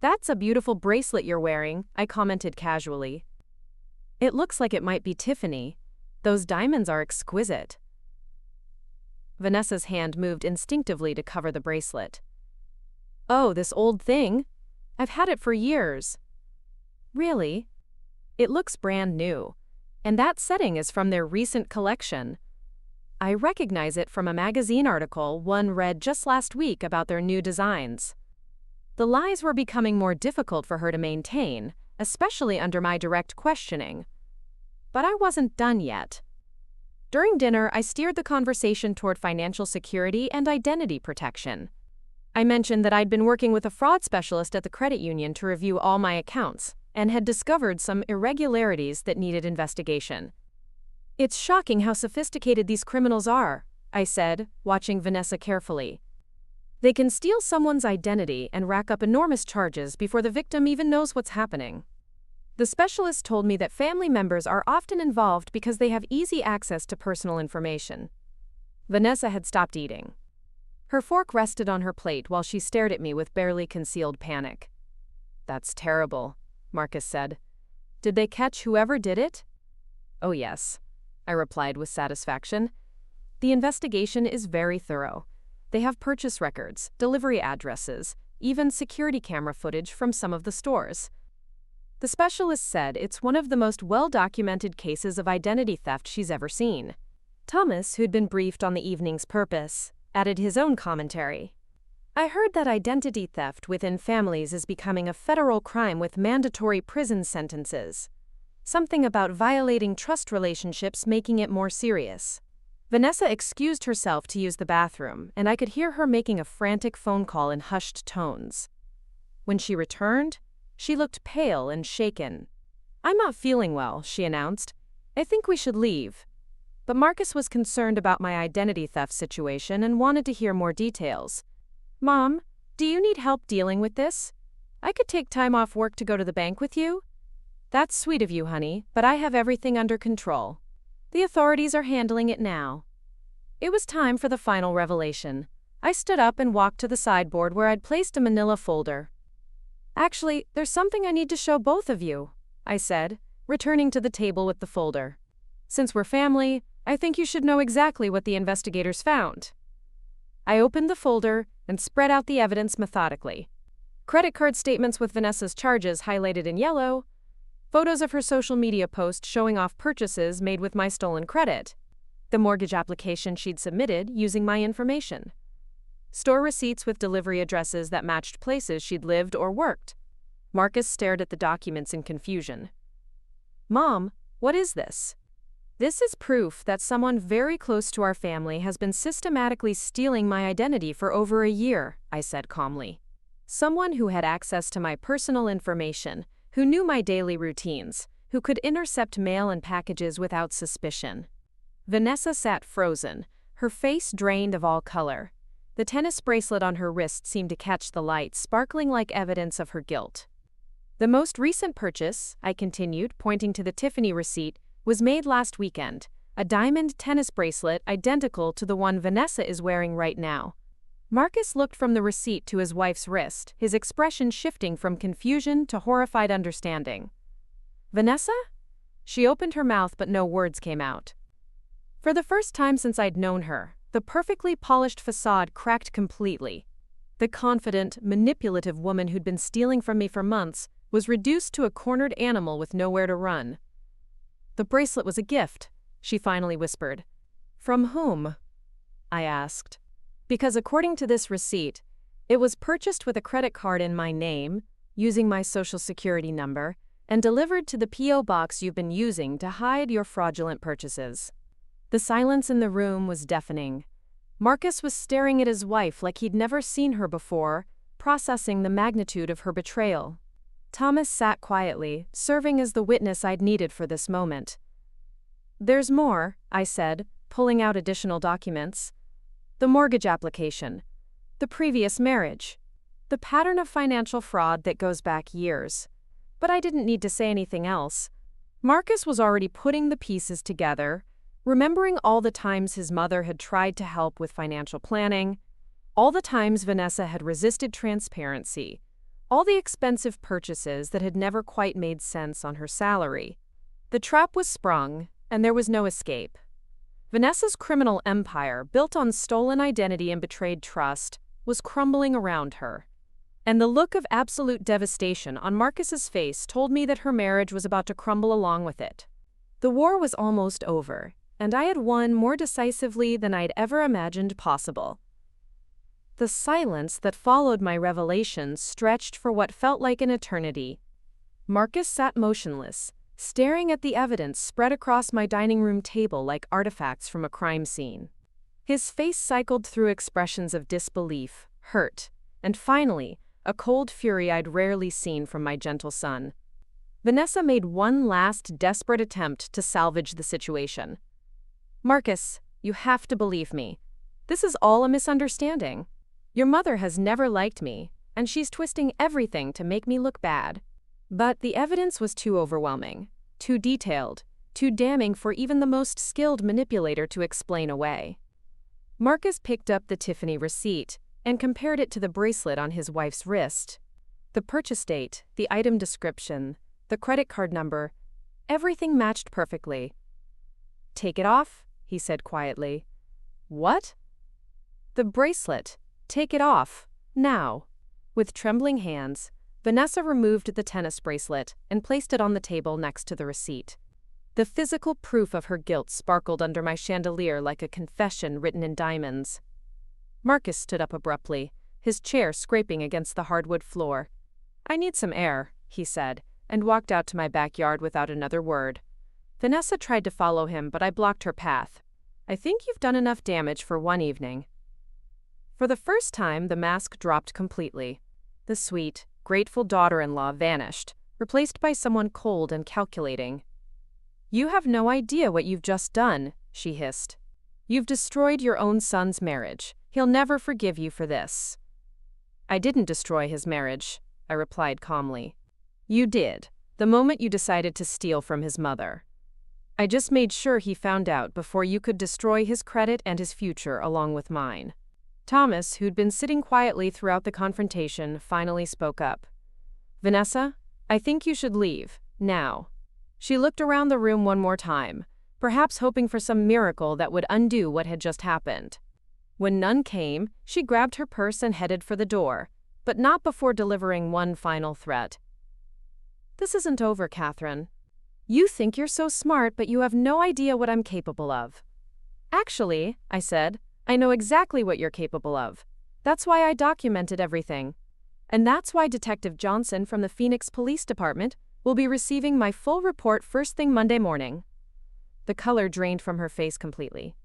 A: "That's a beautiful bracelet you're wearing," I commented casually. "It looks like it might be Tiffany. Those diamonds are exquisite." Vanessa's hand moved instinctively to cover the bracelet. "Oh, this old thing? I've had it for years." "Really? It looks brand new. And that setting is from their recent collection. I recognize it from a magazine article one read just last week about their new designs." The lies were becoming more difficult for her to maintain, especially under my direct questioning. But I wasn't done yet. During dinner, I steered the conversation toward financial security and identity protection. I mentioned that I'd been working with a fraud specialist at the credit union to review all my accounts, and had discovered some irregularities that needed investigation. "It's shocking how sophisticated these criminals are," I said, watching Vanessa carefully. "They can steal someone's identity and rack up enormous charges before the victim even knows what's happening." The specialist told me that family members are often involved because they have easy access to personal information. Vanessa had stopped eating. Her fork rested on her plate while she stared at me with barely concealed panic. "That's terrible," Marcus said. "Did they catch whoever did it?" "Oh yes," I replied with satisfaction. "The investigation is very thorough. They have purchase records, delivery addresses, even security camera footage from some of the stores." The specialist said it's one of the most well-documented cases of identity theft she's ever seen. Thomas, who'd been briefed on the evening's purpose, added his own commentary. "I heard that identity theft within families is becoming a federal crime with mandatory prison sentences. Something about violating trust relationships making it more serious." Vanessa excused herself to use the bathroom, and I could hear her making a frantic phone call in hushed tones. When she returned, she looked pale and shaken. "I'm not feeling well," she announced. "I think we should leave." But Marcus was concerned about my identity theft situation and wanted to hear more details. "Mom, do you need help dealing with this? I could take time off work to go to the bank with you." "That's sweet of you, honey, but I have everything under control. The authorities are handling it now." It was time for the final revelation. I stood up and walked to the sideboard where I'd placed a manila folder. "Actually, there's something I need to show both of you," I said, returning to the table with the folder. "Since we're family, I think you should know exactly what the investigators found." I opened the folder and spread out the evidence methodically. Credit card statements with Vanessa's charges highlighted in yellow, photos of her social media post showing off purchases made with my stolen credit, the mortgage application she'd submitted using my information, store receipts with delivery addresses that matched places she'd lived or worked. Marcus stared at the documents in confusion. "Mom, what is this?" "This is proof that someone very close to our family has been systematically stealing my identity for over a year," I said calmly. "Someone who had access to my personal information, who knew my daily routines, who could intercept mail and packages without suspicion." Vanessa sat frozen, her face drained of all color. The tennis bracelet on her wrist seemed to catch the light, sparkling like evidence of her guilt. "The most recent purchase," I continued, pointing to the Tiffany receipt, "was made last weekend, a diamond tennis bracelet identical to the one Vanessa is wearing right now." Marcus looked from the receipt to his wife's wrist, his expression shifting from confusion to horrified understanding. "Vanessa?" She opened her mouth but no words came out. For the first time since I'd known her, the perfectly polished facade cracked completely. The confident, manipulative woman who'd been stealing from me for months was reduced to a cornered animal with nowhere to run. "The bracelet was a gift," she finally whispered. "From whom?" I asked. "Because according to this receipt, it was purchased with a credit card in my name, using my social security number, and delivered to the P.O. box you've been using to hide your fraudulent purchases." The silence in the room was deafening. Marcus was staring at his wife like he'd never seen her before, processing the magnitude of her betrayal. Thomas sat quietly, serving as the witness I'd needed for this moment. "There's more," I said, pulling out additional documents. "The mortgage application, the previous marriage, the pattern of financial fraud that goes back years." But I didn't need to say anything else. Marcus was already putting the pieces together, remembering all the times his mother had tried to help with financial planning, all the times Vanessa had resisted transparency, all the expensive purchases that had never quite made sense on her salary. The trap was sprung, and there was no escape. Vanessa's criminal empire, built on stolen identity and betrayed trust, was crumbling around her. And the look of absolute devastation on Marcus's face told me that her marriage was about to crumble along with it. The war was almost over, and I had won more decisively than I'd ever imagined possible. The silence that followed my revelation stretched for what felt like an eternity. Marcus sat motionless, staring at the evidence spread across my dining room table like artifacts from a crime scene. His face cycled through expressions of disbelief, hurt, and finally, a cold fury I'd rarely seen from my gentle son. Vanessa made one last desperate attempt to salvage the situation. "Marcus, you have to believe me. This is all a misunderstanding. Your mother has never liked me, and she's twisting everything to make me look bad." But the evidence was too overwhelming, too detailed, too damning for even the most skilled manipulator to explain away. Marcus picked up the Tiffany receipt and compared it to the bracelet on his wife's wrist. The purchase date, the item description, the credit card number, everything matched perfectly. "Take it off," he said quietly. "What?" "The bracelet. Take it off. Now." With trembling hands, Vanessa removed the tennis bracelet and placed it on the table next to the receipt. The physical proof of her guilt sparkled under my chandelier like a confession written in diamonds. Marcus stood up abruptly, his chair scraping against the hardwood floor. "I need some air," he said, and walked out to my backyard without another word. Vanessa tried to follow him, but I blocked her path. "I think you've done enough damage for one evening." For the first time, the mask dropped completely. The sweet, grateful daughter-in-law vanished, replaced by someone cold and calculating. "You have no idea what you've just done," she hissed. "You've destroyed your own son's marriage. He'll never forgive you for this." "I didn't destroy his marriage," I replied calmly. "You did, the moment you decided to steal from his mother. I just made sure he found out before you could destroy his credit and his future along with mine." Thomas, who'd been sitting quietly throughout the confrontation, finally spoke up. "Vanessa, I think you should leave, now." She looked around the room one more time, perhaps hoping for some miracle that would undo what had just happened. When none came, she grabbed her purse and headed for the door, but not before delivering one final threat. "This isn't over, Catherine. You think you're so smart, but you have no idea what I'm capable of." "Actually," I said, "I know exactly what you're capable of. That's why I documented everything. And that's why Detective Johnson from the Phoenix Police Department will be receiving my full report first thing Monday morning." The color drained from her face completely.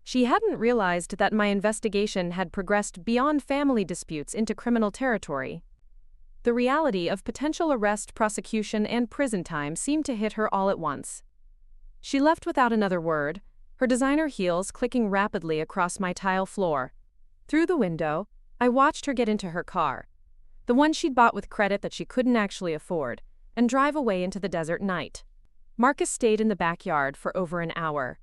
A: She hadn't realized that my investigation had progressed beyond family disputes into criminal territory. The reality of potential arrest, prosecution, and prison time seemed to hit her all at once. She left without another word, her designer heels clicking rapidly across my tile floor. Through the window, I watched her get into her car, the one she'd bought with credit that she couldn't actually afford, and drive away into the desert night. Marcus stayed in the backyard for over an hour.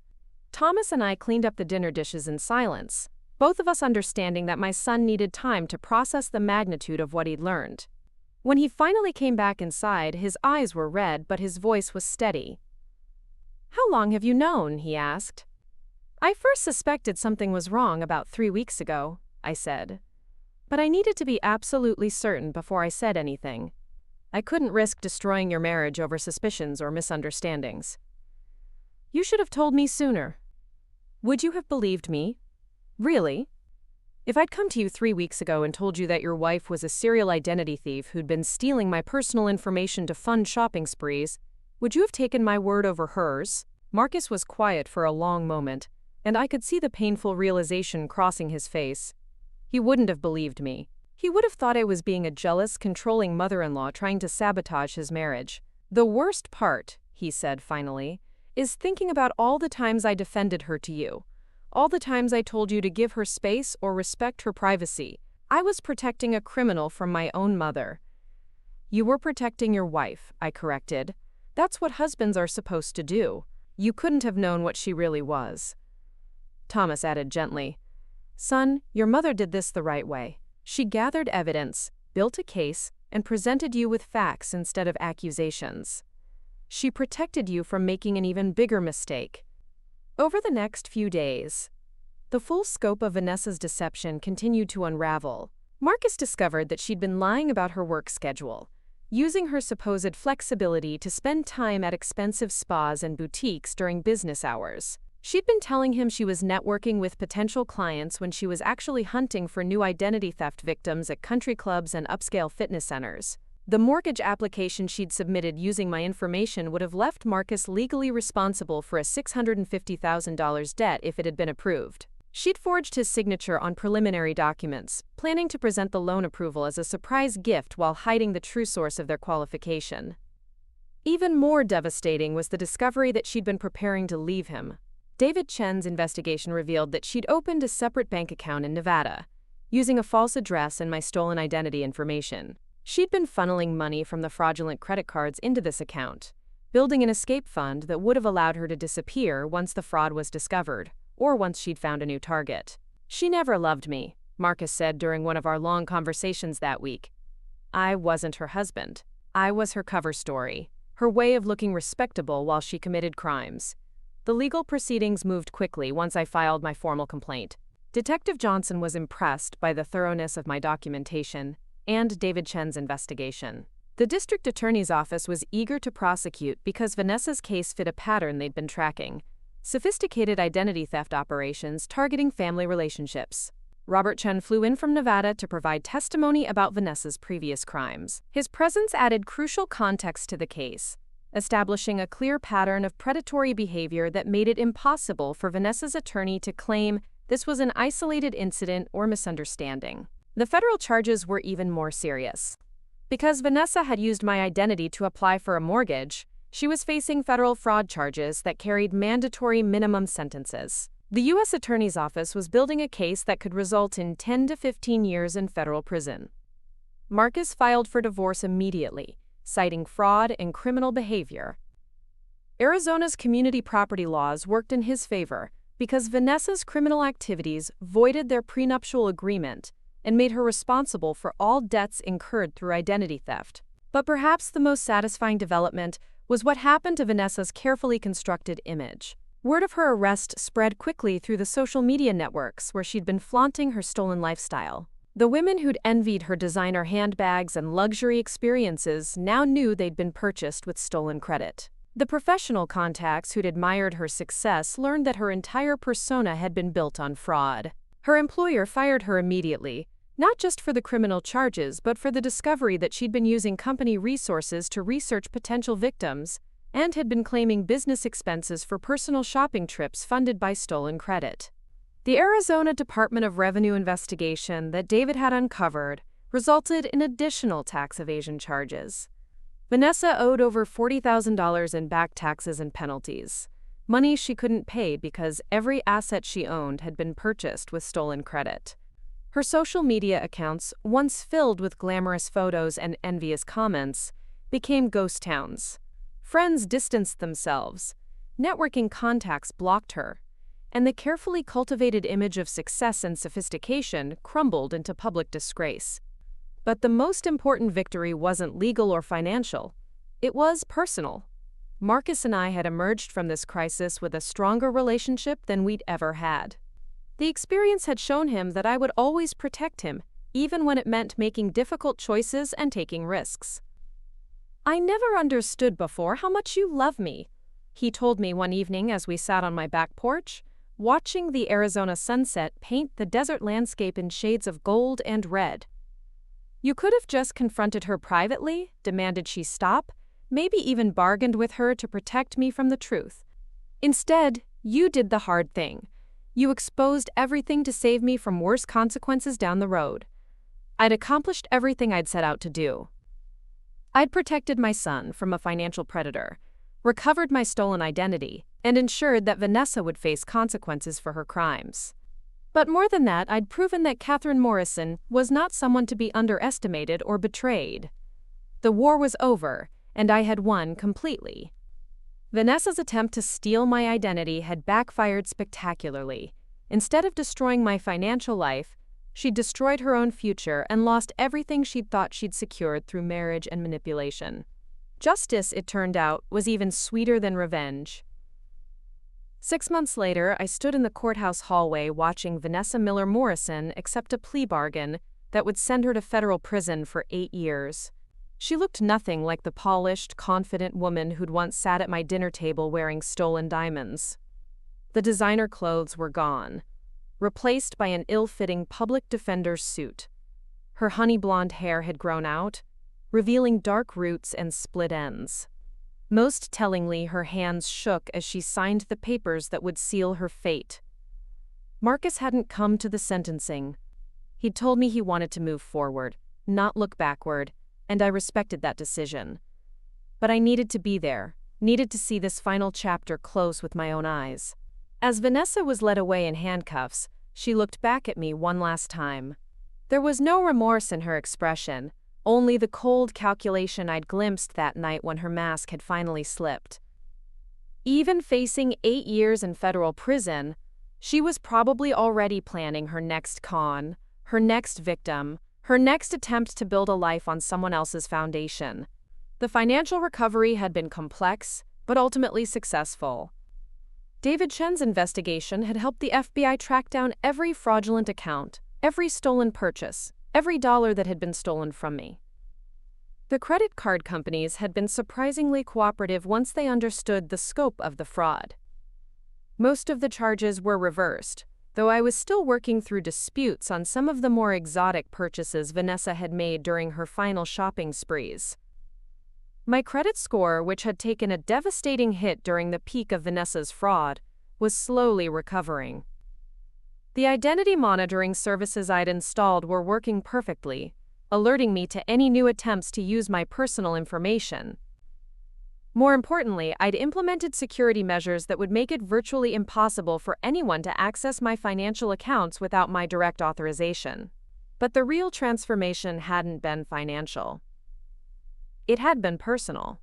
A: Thomas and I cleaned up the dinner dishes in silence, both of us understanding that my son needed time to process the magnitude of what he'd learned. When he finally came back inside, his eyes were red, but his voice was steady. "How long have you known?" he asked. "I first suspected something was wrong about 3 weeks ago," I said. "But I needed to be absolutely certain before I said anything. I couldn't risk destroying your marriage over suspicions or misunderstandings." "You should have told me sooner." "Would you have believed me? Really? If I'd come to you 3 weeks ago and told you that your wife was a serial identity thief who'd been stealing my personal information to fund shopping sprees, would you have taken my word over hers?" Marcus was quiet for a long moment, and I could see the painful realization crossing his face. He wouldn't have believed me. He would have thought I was being a jealous, controlling mother-in-law trying to sabotage his marriage. "The worst part," he said finally, "is thinking about all the times I defended her to you. All the times I told you to give her space or respect her privacy. I was protecting a criminal from my own mother." "You were protecting your wife," I corrected. "That's what husbands are supposed to do. You couldn't have known what she really was." Thomas added gently, "Son, your mother did this the right way. She gathered evidence, built a case, and presented you with facts instead of accusations. She protected you from making an even bigger mistake." Over the next few days, the full scope of Vanessa's deception continued to unravel. Marcus discovered that she'd been lying about her work schedule, using her supposed flexibility to spend time at expensive spas and boutiques during business hours. She'd been telling him she was networking with potential clients when she was actually hunting for new identity theft victims at country clubs and upscale fitness centers. The mortgage application she'd submitted using my information would have left Marcus legally responsible for a $650,000 debt if it had been approved. She'd forged his signature on preliminary documents, planning to present the loan approval as a surprise gift while hiding the true source of their qualification. Even more devastating was the discovery that she'd been preparing to leave him. David Chen's investigation revealed that she'd opened a separate bank account in Nevada, using a false address and my stolen identity information. She'd been funneling money from the fraudulent credit cards into this account, building an escape fund that would have allowed her to disappear once the fraud was discovered, or once she'd found a new target. "She never loved me," Marcus said during one of our long conversations that week. I wasn't her husband. I was her cover story, her way of looking respectable while she committed crimes. The legal proceedings moved quickly once I filed my formal complaint. Detective Johnson was impressed by the thoroughness of my documentation and David Chen's investigation. The district attorney's office was eager to prosecute because Vanessa's case fit a pattern they'd been tracking: sophisticated identity theft operations targeting family relationships. Robert Chen flew in from Nevada to provide testimony about Vanessa's previous crimes. His presence added crucial context to the case, establishing a clear pattern of predatory behavior that made it impossible for Vanessa's attorney to claim this was an isolated incident or misunderstanding. The federal charges were even more serious. Because Vanessa had used my identity to apply for a mortgage, she was facing federal fraud charges that carried mandatory minimum sentences. The U.S. Attorney's Office was building a case that could result in 10 to 15 years in federal prison. Marcus filed for divorce immediately, citing fraud and criminal behavior. Arizona's community property laws worked in his favor because Vanessa's criminal activities voided their prenuptial agreement and made her responsible for all debts incurred through identity theft. But perhaps the most satisfying development was what happened to Vanessa's carefully constructed image. Word of her arrest spread quickly through the social media networks where she'd been flaunting her stolen lifestyle. The women who'd envied her designer handbags and luxury experiences now knew they'd been purchased with stolen credit. The professional contacts who'd admired her success learned that her entire persona had been built on fraud. Her employer fired her immediately, not just for the criminal charges but for the discovery that she'd been using company resources to research potential victims and had been claiming business expenses for personal shopping trips funded by stolen credit. The Arizona Department of Revenue investigation that David had uncovered resulted in additional tax evasion charges. Vanessa owed over $40,000 in back taxes and penalties, money she couldn't pay because every asset she owned had been purchased with stolen credit. Her social media accounts, once filled with glamorous photos and envious comments, became ghost towns. Friends distanced themselves, networking contacts blocked her, and the carefully cultivated image of success and sophistication crumbled into public disgrace. But the most important victory wasn't legal or financial. It was personal. Marcus and I had emerged from this crisis with a stronger relationship than we'd ever had. The experience had shown him that I would always protect him, even when it meant making difficult choices and taking risks. "I never understood before how much you love me," he told me one evening as we sat on my back porch, watching the Arizona sunset paint the desert landscape in shades of gold and red. "You could have just confronted her privately, demanded she stop, maybe even bargained with her to protect me from the truth. Instead, you did the hard thing. You exposed everything to save me from worse consequences down the road. I'd accomplished everything I'd set out to do. I'd protected my son from a financial predator, recovered my stolen identity, and ensured that Vanessa would face consequences for her crimes. But more than that, I'd proven that Catherine Morrison was not someone to be underestimated or betrayed. The war was over, and I had won completely. Vanessa's attempt to steal my identity had backfired spectacularly. Instead of destroying my financial life, she'd destroyed her own future and lost everything she'd thought she'd secured through marriage and manipulation. Justice, it turned out, was even sweeter than revenge. 6 months later, I stood in the courthouse hallway watching Vanessa Miller Morrison accept a plea bargain that would send her to federal prison for 8 years. She looked nothing like the polished, confident woman who'd once sat at my dinner table wearing stolen diamonds. The designer clothes were gone, replaced by an ill-fitting public defender's suit. Her honey blonde hair had grown out, revealing dark roots and split ends. Most tellingly, her hands shook as she signed the papers that would seal her fate. Marcus hadn't come to the sentencing. He'd told me he wanted to move forward, not look backward, and I respected that decision. But I needed to be there, needed to see this final chapter close with my own eyes. As Vanessa was led away in handcuffs, she looked back at me one last time. There was no remorse in her expression, only the cold calculation I'd glimpsed that night when her mask had finally slipped. Even facing 8 years in federal prison, She was probably already planning her next con, her next victim, her next attempt to build a life on someone else's foundation. The financial recovery had been complex, but ultimately successful. David Chen's investigation had helped the FBI track down every fraudulent account, every stolen purchase, every dollar that had been stolen from me. The credit card companies had been surprisingly cooperative once they understood the scope of the fraud. Most of the charges were reversed, though I was still working through disputes on some of the more exotic purchases Vanessa had made during her final shopping sprees. My credit score, which had taken a devastating hit during the peak of Vanessa's fraud, was slowly recovering. The identity monitoring services I'd installed were working perfectly, alerting me to any new attempts to use my personal information. More importantly, I'd implemented security measures that would make it virtually impossible for anyone to access my financial accounts without my direct authorization. But the real transformation hadn't been financial. It had been personal.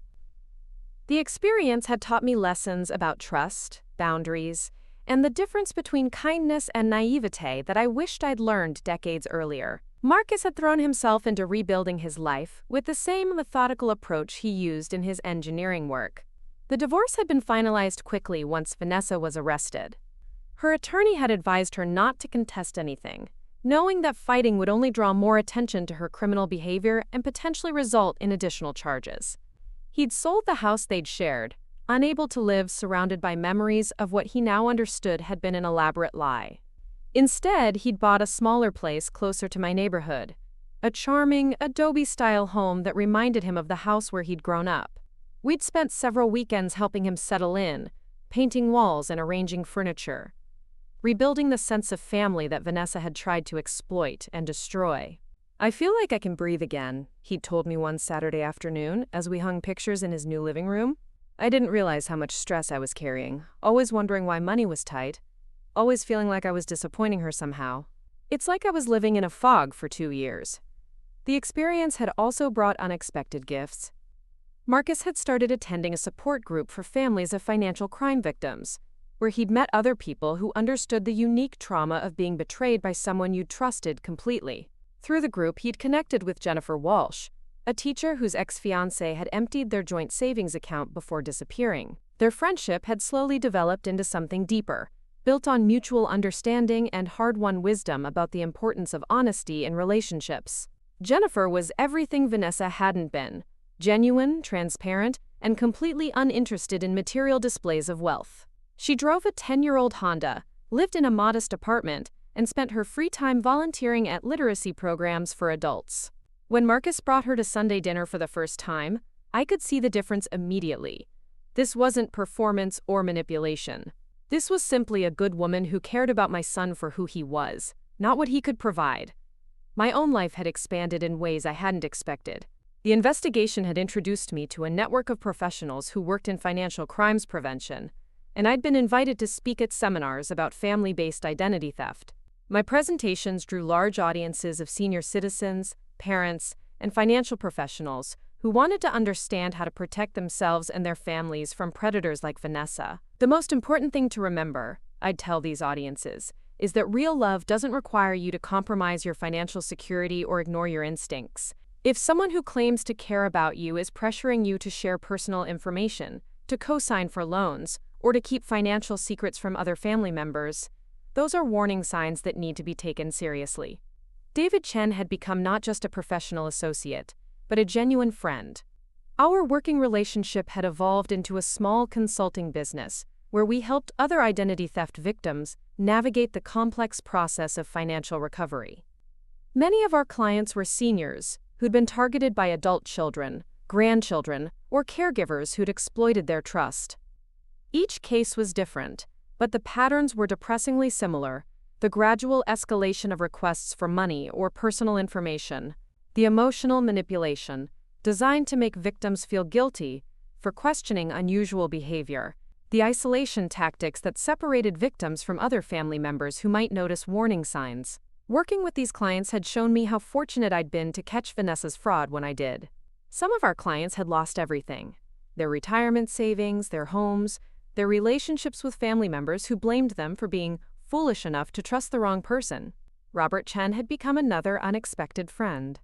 A: The experience had taught me lessons about trust, boundaries, and the difference between kindness and naivete that I wished I'd learned decades earlier. Marcus had thrown himself into rebuilding his life with the same methodical approach he used in his engineering work. The divorce had been finalized quickly once Vanessa was arrested. Her attorney had advised her not to contest anything, knowing that fighting would only draw more attention to her criminal behavior and potentially result in additional charges. He'd sold the house they'd shared, unable to live surrounded by memories of what he now understood had been an elaborate lie. Instead, he'd bought a smaller place closer to my neighborhood, a charming, adobe-style home that reminded him of the house where he'd grown up. We'd spent several weekends helping him settle in, painting walls and arranging furniture, rebuilding the sense of family that Vanessa had tried to exploit and destroy. "I feel like I can breathe again," he'd told me one Saturday afternoon as we hung pictures in his new living room. I didn't realize how much stress I was carrying, always wondering why money was tight, always feeling like I was disappointing her somehow. It's like I was living in a fog for 2 years. The experience had also brought unexpected gifts. Marcus had started attending a support group for families of financial crime victims, where he'd met other people who understood the unique trauma of being betrayed by someone you'd trusted completely. Through the group, he'd connected with Jennifer Walsh, a teacher whose ex-fiancé had emptied their joint savings account before disappearing. Their friendship had slowly developed into something deeper, built on mutual understanding and hard-won wisdom about the importance of honesty in relationships. Jennifer was everything Vanessa hadn't been: genuine, transparent, and completely uninterested in material displays of wealth. She drove a 10-year-old Honda, lived in a modest apartment, and spent her free time volunteering at literacy programs for adults. When Marcus brought her to Sunday dinner for the first time, I could see the difference immediately. This wasn't performance or manipulation. This was simply a good woman who cared about my son for who he was, not what he could provide. My own life had expanded in ways I hadn't expected. The investigation had introduced me to a network of professionals who worked in financial crimes prevention, and I'd been invited to speak at seminars about family-based identity theft. My presentations drew large audiences of senior citizens, parents, and financial professionals who wanted to understand how to protect themselves and their families from predators like Vanessa. The most important thing to remember, I'd tell these audiences, is that real love doesn't require you to compromise your financial security or ignore your instincts. If someone who claims to care about you is pressuring you to share personal information, to co-sign for loans, or to keep financial secrets from other family members, those are warning signs that need to be taken seriously. David Chen had become not just a professional associate, but a genuine friend. Our working relationship had evolved into a small consulting business where we helped other identity theft victims navigate the complex process of financial recovery. Many of our clients were seniors who'd been targeted by adult children, grandchildren, or caregivers who'd exploited their trust. Each case was different, but the patterns were depressingly similar: the gradual escalation of requests for money or personal information, the emotional manipulation, designed to make victims feel guilty for questioning unusual behavior, the isolation tactics that separated victims from other family members who might notice warning signs. Working with these clients had shown me how fortunate I'd been to catch Vanessa's fraud when I did. Some of our clients had lost everything: their retirement savings, their homes, their relationships with family members who blamed them for being foolish enough to trust the wrong person. Robert Chen had become another unexpected friend.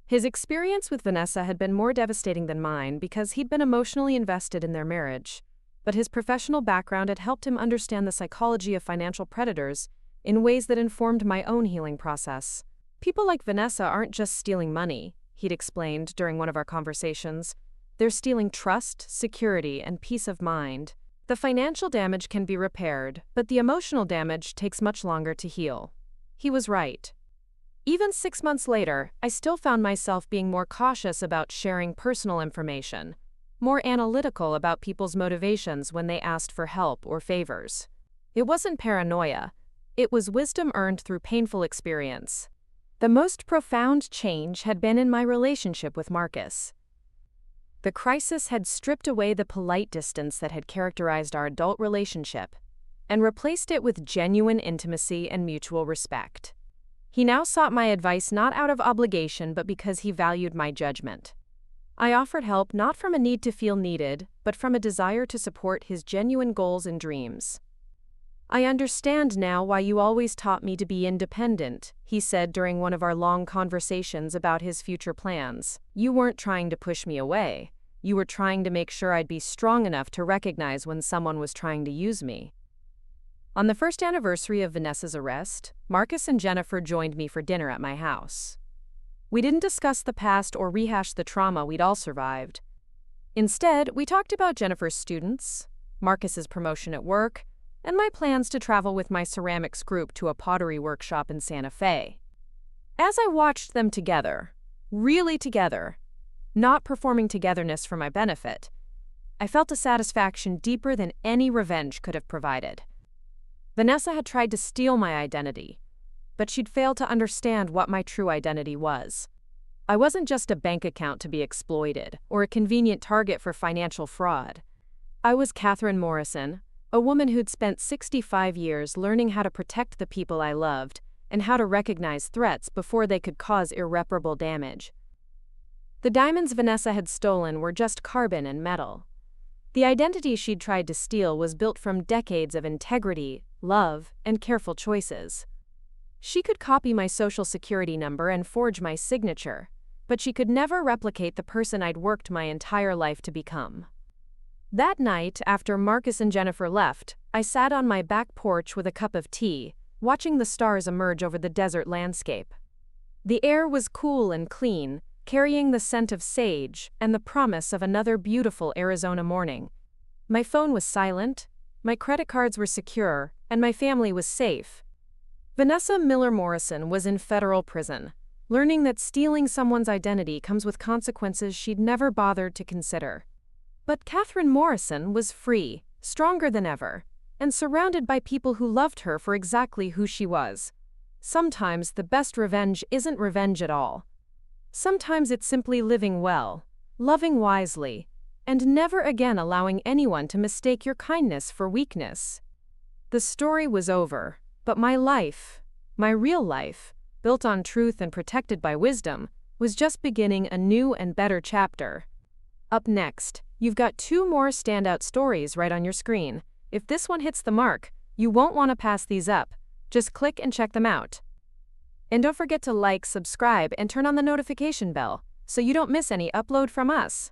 A: His experience with Vanessa had been more devastating than mine because he'd been emotionally invested in their marriage. But his professional background had helped him understand the psychology of financial predators in ways that informed my own healing process. People like Vanessa aren't just stealing money, he'd explained during one of our conversations. They're stealing trust, security, and peace of mind. The financial damage can be repaired, but the emotional damage takes much longer to heal. He was right. Even 6 months later, I still found myself being more cautious about sharing personal information, more analytical about people's motivations when they asked for help or favors. It wasn't paranoia. It was wisdom earned through painful experience. The most profound change had been in my relationship with Marcus. The crisis had stripped away the polite distance that had characterized our adult relationship and replaced it with genuine intimacy and mutual respect. He now sought my advice not out of obligation but because he valued my judgment. I offered help not from a need to feel needed, but from a desire to support his genuine goals and dreams. "I understand now why you always taught me to be independent," he said during one of our long conversations about his future plans. "You weren't trying to push me away. You were trying to make sure I'd be strong enough to recognize when someone was trying to use me." On the first anniversary of Vanessa's arrest, Marcus and Jennifer joined me for dinner at my house. We didn't discuss the past or rehash the trauma we'd all survived. Instead, we talked about Jennifer's students, Marcus's promotion at work, and my plans to travel with my ceramics group to a pottery workshop in Santa Fe. As I watched them together, really together, not performing togetherness for my benefit, I felt a satisfaction deeper than any revenge could have provided. Vanessa had tried to steal my identity, but she'd failed to understand what my true identity was. I wasn't just a bank account to be exploited or a convenient target for financial fraud. I was Catherine Morrison, a woman who'd spent 65 years learning how to protect the people I loved and how to recognize threats before they could cause irreparable damage. The diamonds Vanessa had stolen were just carbon and metal. The identity she'd tried to steal was built from decades of integrity, love, and careful choices. She could copy my social security number and forge my signature, but she could never replicate the person I'd worked my entire life to become. That night, after Marcus and Jennifer left, I sat on my back porch with a cup of tea, watching the stars emerge over the desert landscape. The air was cool and clean, carrying the scent of sage and the promise of another beautiful Arizona morning. My phone was silent, my credit cards were secure, and my family was safe. Vanessa Miller Morrison was in federal prison, learning that stealing someone's identity comes with consequences she'd never bothered to consider. But Catherine Morrison was free, stronger than ever, and surrounded by people who loved her for exactly who she was. Sometimes the best revenge isn't revenge at all. Sometimes it's simply living well, loving wisely, and never again allowing anyone to mistake your kindness for weakness. The story was over, but my life, my real life, built on truth and protected by wisdom, was just beginning a new and better chapter. Up next, you've got 2 more standout stories right on your screen. If this one hits the mark, you won't want to pass these up. Just click and check them out. And don't forget to like, subscribe, and turn on the notification bell so you don't miss any upload from us.